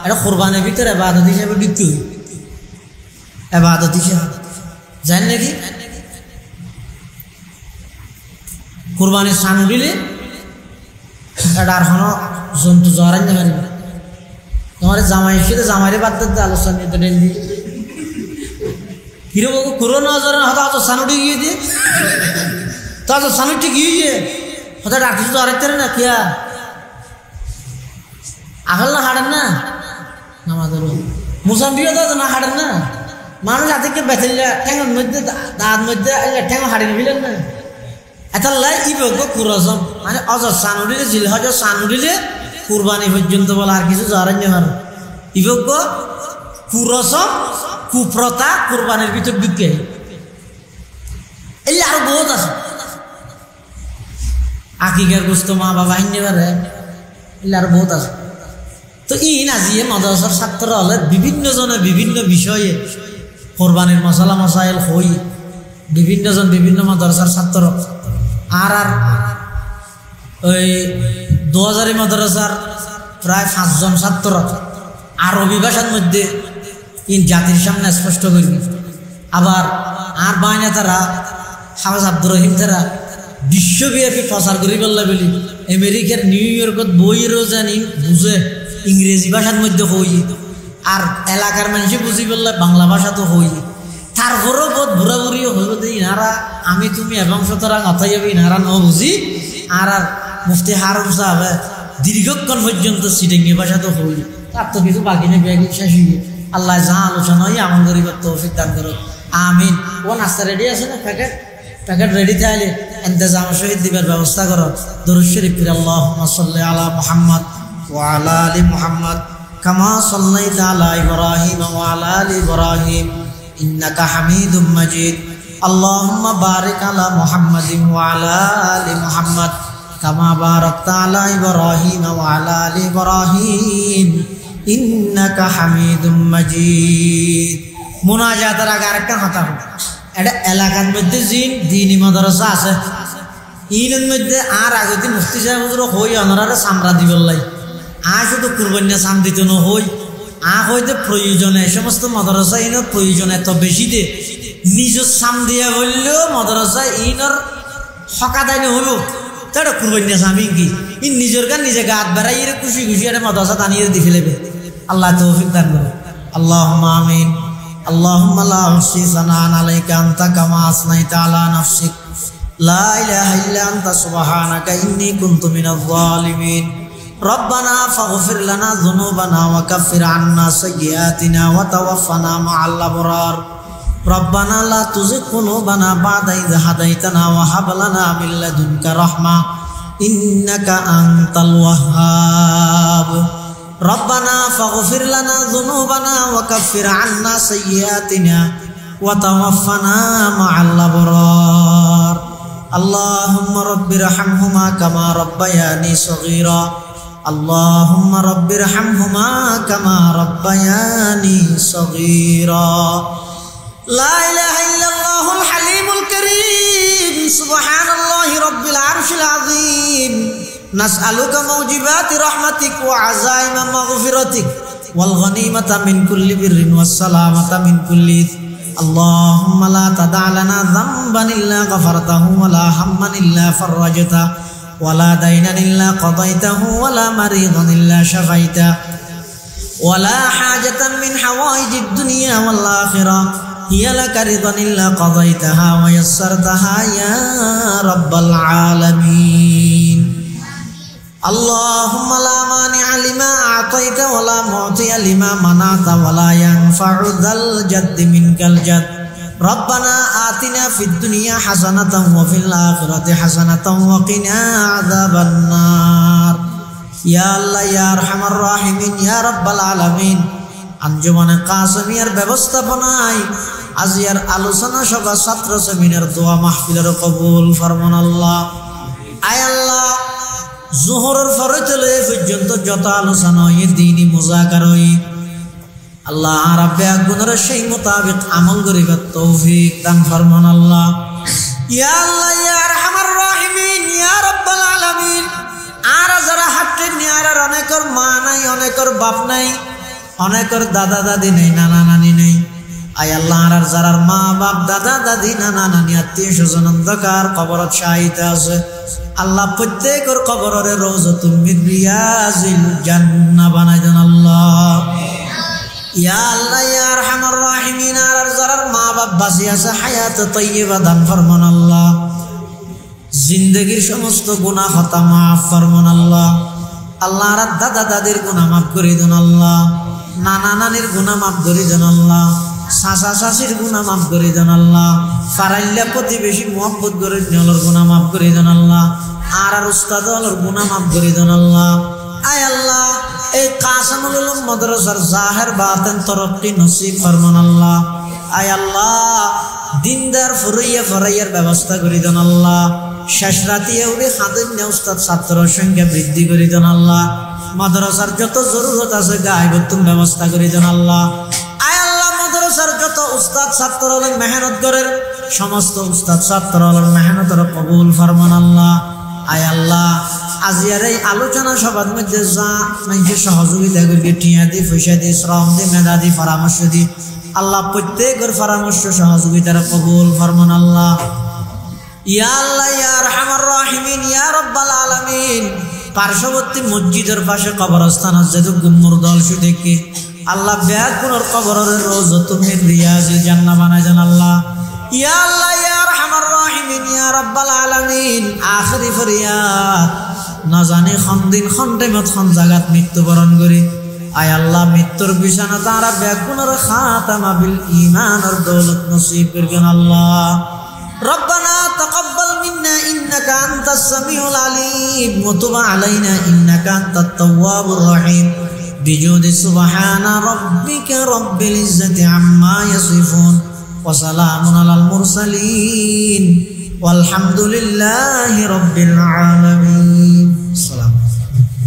[SPEAKER 1] এটা কোরবানির ভিতরে এবাদত হিসাবে বিক্রি হই এবাদত হিসাবে জান নাকি কোরবানির সান দিলে এটা আর হন জন্তু জরাই না পারিবে তোমার জামাই সাথে জামাইরে বাদ দিতে আলোচনা নিয়ে তো ডেলি কিরকম করোনা জ্বরে হয়তো অত সানুটি গিয়ে দিয়ে তো অত সানুটি গিয়ে হয়তো ডাক্তার তো আরেকতে না কিয়া আহল না হাড়েন না নামাজের মুসাম্বিও তো না হাড়েন না মানুষ আতিকে বেঁচে ঠ্যাঙের মধ্যে দাঁত মধ্যে ঠ্যাঙ হাড়িয়ে ফেলেন না এটা লাই ইবক কুরসম মানে অজ সানুডিলে জিল হজ সানুডিলে কুরবানি পর্যন্ত বলা আর কিছু জারান্য হার ইবক কুরসম কুপ্রতা কুরবানির ভিতর ঢুকে এই আরো বহুত আছে আকিকার গোস্ত মা বাবা হিন্দি পারে এই আরো বহুত আছে তো ই নাজিয়ে মাদ্রাসার ছাত্র হলে বিভিন্ন জনে বিভিন্ন বিষয়ে কোরবানির মশলা মশাইল হই বিভিন্ন জন বিভিন্ন মাদ্রাসার ছাত্র আর ওই 2000 মাদ্রাসার প্রায় 5 জন ছাত্র আরবি ভাষার মধ্যে ইন জাতির সামনে স্পষ্ট করবি আবার আর বাইনা তারা হাফেজ আব্দুর রহিম তারা বিশ্বব্যাপী প্রচার করি বললে বলি আমেরিকার নিউ ইয়র্কত বইয়েরও জানি বুঝে ইংরেজি ভাষার মধ্যে হই আর এলাকার মানুষ বুঝি বললে বাংলা ভাষা তো হই তারপরও বহুত বুড়া বুড়িও হইব যে ইনারা আমি তুমি এবং সুতরাং অথাই যাবে ইনারা ন বুঝি আর মুফতি হারুন সাহেব দীর্ঘক্ষণ পর্যন্ত সিটিংয়ে ভাষা তো হই তার তো কিছু বাকি নেই ব্যাগ শেষ হয়ে আল্লাহ যা আলোচনা হয় আমল করিবার তৌফিক দান করো আমিন ও নাস্তা রেডি আছে না প্যাকেট রেডি থাকলে ইন্তজাম সহিত দিবার ব্যবস্থা করো দরুদ শরীফ পড়ে আল্লাহুম্মা সাল্লি আলা মুহাম্মদ ওয়া আলা আলি মুহাম্মদ কামা সাল্লাইতা আলা ইব্রাহিম ওয়া আলা আলি ইব্রাহিম ইন্নাকা হামিদুম মাজিদ আল্লাহুম্মা বারিক আলা মুহাম্মাদিন ওয়া আলা আলি মুহাম্মদ কামা বারাকতা আলা ইব্রাহিম ওয়া আলা আলি ইব্রাহিম ইন্নাকা হামিদুম মাজিদ মুনাজাতের আগে আরেকটা কথা এটা এলাকার মধ্যে জিন দ্বীনি মাদ্রাসা আছে ইনের মধ্যে আর আগে দিন মুফতি সাহেব হুজুর হই অনারারে সামরা দিবল্লাই শুধু কুরবানি সাম দিতে ন হই হইতে প্রয়োজনে এই সমস্ত মাদ্রাসা ইনের প্রয়োজন এত বেশি দে নিজ সাম দিয়া বললেও মাদ্রাসা ইনর হকাদাই হইব তারা কুরবানি সামি কি ই নিজের গান নিজে গাত বেড়াই খুশি খুশি একটা মাদ্রাসা টানিয়ে দি ফেলেবে আল্লাহ তৌফিক দান করো আল্লাহুম্মা আমিন اللهم لا أحصي ثناء عليك أنت كما أثنيت على نفسك লা ইলাহা ইল্লা আনতা সুবহানাকা ইন্নী কুনতু মিনাজ জালিমিন রব্বানা ফাগফির লানা যুনুবানা ওয়া কাফির আন্না সাইয়্যাতিনা ওয়া তাওয়াফানা মা'আল আবরার রব্বানা লা তুযিগ কুলুবানা বা'দা ইয হাদাইতানা ওয়া হাব লানা মিন লাদুনকা রাহমাহ ইন্নাকা আনতাল ওয়াহ্হাব রব্বানা ফাগফির লানা যুনুবানা ওয়া কাফির আন্না সাইয়্যাতিনা ওয়া তাওয়াফানা মা'আল আবরার আল্লাহুম্মা রাব্বিরহামহুমা কামা রাব্বায়ানি সগীরা আল্লাহুম্মা রাব্বিরহামহুমা কামা রাব্বায়ানি সগীরা লা ইলাহা ইল্লাল্লাহুল হালিমুল কারীম সুবহানাল্লাহি রাব্বিল আরশিল আযীম নাসআলুকা মাওজিবাতি রাহমাতিক ওয়া আযাইমা মাগফিরাতিক ওয়াল গনিমাতা মিন কুল্লি বিররিন ওয়াস সালামাতা মিন কুল্লি اللهم لا تدع لنا ذنبا إلا غفرته ولا هما إلا فرجته ولا دينا إلا قضيته ولا مريضا إلا شفيته ولا حاجة من حوائج الدنيا والآخرة هي لك رضا إلا قضيتها ويسرتها يا رب العالمين اللهم لا مانع لما أعطيت ولا معطي لما منعت ولا ينفع ذا الجد منك الجد ربنا آتنا في الدنيا حسنة وفي الآخرة حسنة وقنا عذاب النار يا الله يا أرحم الراحمين يا رب العالمين আঞ্জুমানে কাসেমিয়ার ব্যবস্থাপনায় আজিয়ার আলোচনা সভা ছাত্র সেমিনার দোয়া মাহফিলের কবুল ফরমান আল্লাহ আয় আল্লাহ জোহরের পরে চলে পর্যন্ত যত আলোচনা হয় দ্বীনি মুযাকারা হয় আল্লাহ রাব্বে আগুনের সেই মোতাবেক আমল করিবার তৌফিক দান ফরমান আল্লাহ ইয়া আল্লাহ ইয়া আরহামার রাহিমিন ইয়া রাব্বাল আলামিন আর যারা হাতে নিয়ার অনেকের মা নাই অনেকের বাপ নাই অনেকের দাদা দাদি নাই নানা নানি নাই আয় আল্লাহ আর যারার মা বাপ দাদা দাদি নানা নানি আত্মীয় স্বজন অন্ধকার কবরত শাহিত আছে আল্লাহ প্রত্যেকের কবরের রওজাতুল মিন রিয়াজিল জান্নাহ বানাই দেন আল্লাহ ইয়া আল্লাহ ইয়া আরহামার রাহিমিন আর যারার মা বাপ বাঁচি আছে হায়াত তাইয়্যিবা দান ফরমান আল্লাহ জিন্দেগীর সমস্ত গুনাহ খাতা মাফ ফরমান আল্লাহ আল্লাহ আর দাদা দাদির গুনাহ মাফ করে দেন আল্লাহ নানা নানির গুনাহ মাফ করে দেন আল্লাহ চাচা চাচির গুনাহ মাফ করে দেন আল্লাহ ফারাইল্লা প্রতিবেশী মুহাব্বত করে নেওয়ার গুনাহ মাফ করে দেন আল্লাহ আর উস্তাদ হলোর গুনাহ মাফ করে দেন আল্লাহ আয় আল্লাহ এই কাসেমুল উলুম মাদ্রাসার জাহির বাতিন তরক্কি নসিব ফরমান আল্লাহ আয় আল্লাহ দিনদার ফরাইয়ার ব্যবস্থা করে দেন আল্লাহ শেষ রাতে উড়ে হাদিন উস্তাদ ছাত্র সংখ্যা বৃদ্ধি করে দেন আল্লাহ মাদ্রাসার যত জরুরত আছে গায়বতুন ব্যবস্থা করে দেন আল্লাহ আয় আল্লাহ মাদ্রাসার যত উস্তাদ ছাত্রদের মেহনত করে সমস্ত উস্তাদ ছাত্রদের মেহনতের কবুল ফরমান আল্লাহ আয় আল্লাহ আজিয়ার এই আলোচনা সভার মধ্যে যা মানুষের সহযোগিতা করি টিয়া দি পয়সা দি শ্রম দি মেধা দি পরামর্শ দি আল্লাহ প্রত্যেকের পরামর্শ সহযোগিতার কবুল ফরমান আল্লাহ ইয়া আল্লাহ ইয়া আরহামার রাহিমিন ইয়া রাব্বাল আলামিন পার্শ্ববর্তী মসজিদের পাশে কবরস্থান আছে তো গুম্মুর দল দেখি আল্লাহ ব্যাগুনের কবরের রওজাতুল মিন রিয়াজিল জান্নাহ বানাই দেন আল্লাহ ইয়া আল্লাহ ইয়া আরহামার রাহিমিন ইয়া রাব্বাল আলামিন আখিরি ফরিয়াদ না জানি খন্দিন খন্ডেমত খন জাগাত মৃত্যুবরণ করি আয় আল্লাহ মৃত্যুর বিছানা তারা ব্যাগুনের খাতামা বিল ঈমানের দৌলত নসিব করেন আল্লাহ ربنا تقبل منا إنك أنت السميع العليم وتب علينا إنك أنت التواب الرحيم بجود سبحان ربك رب العزة عما يصفون وسلام على المرسلين والحمد لله رب العالمين.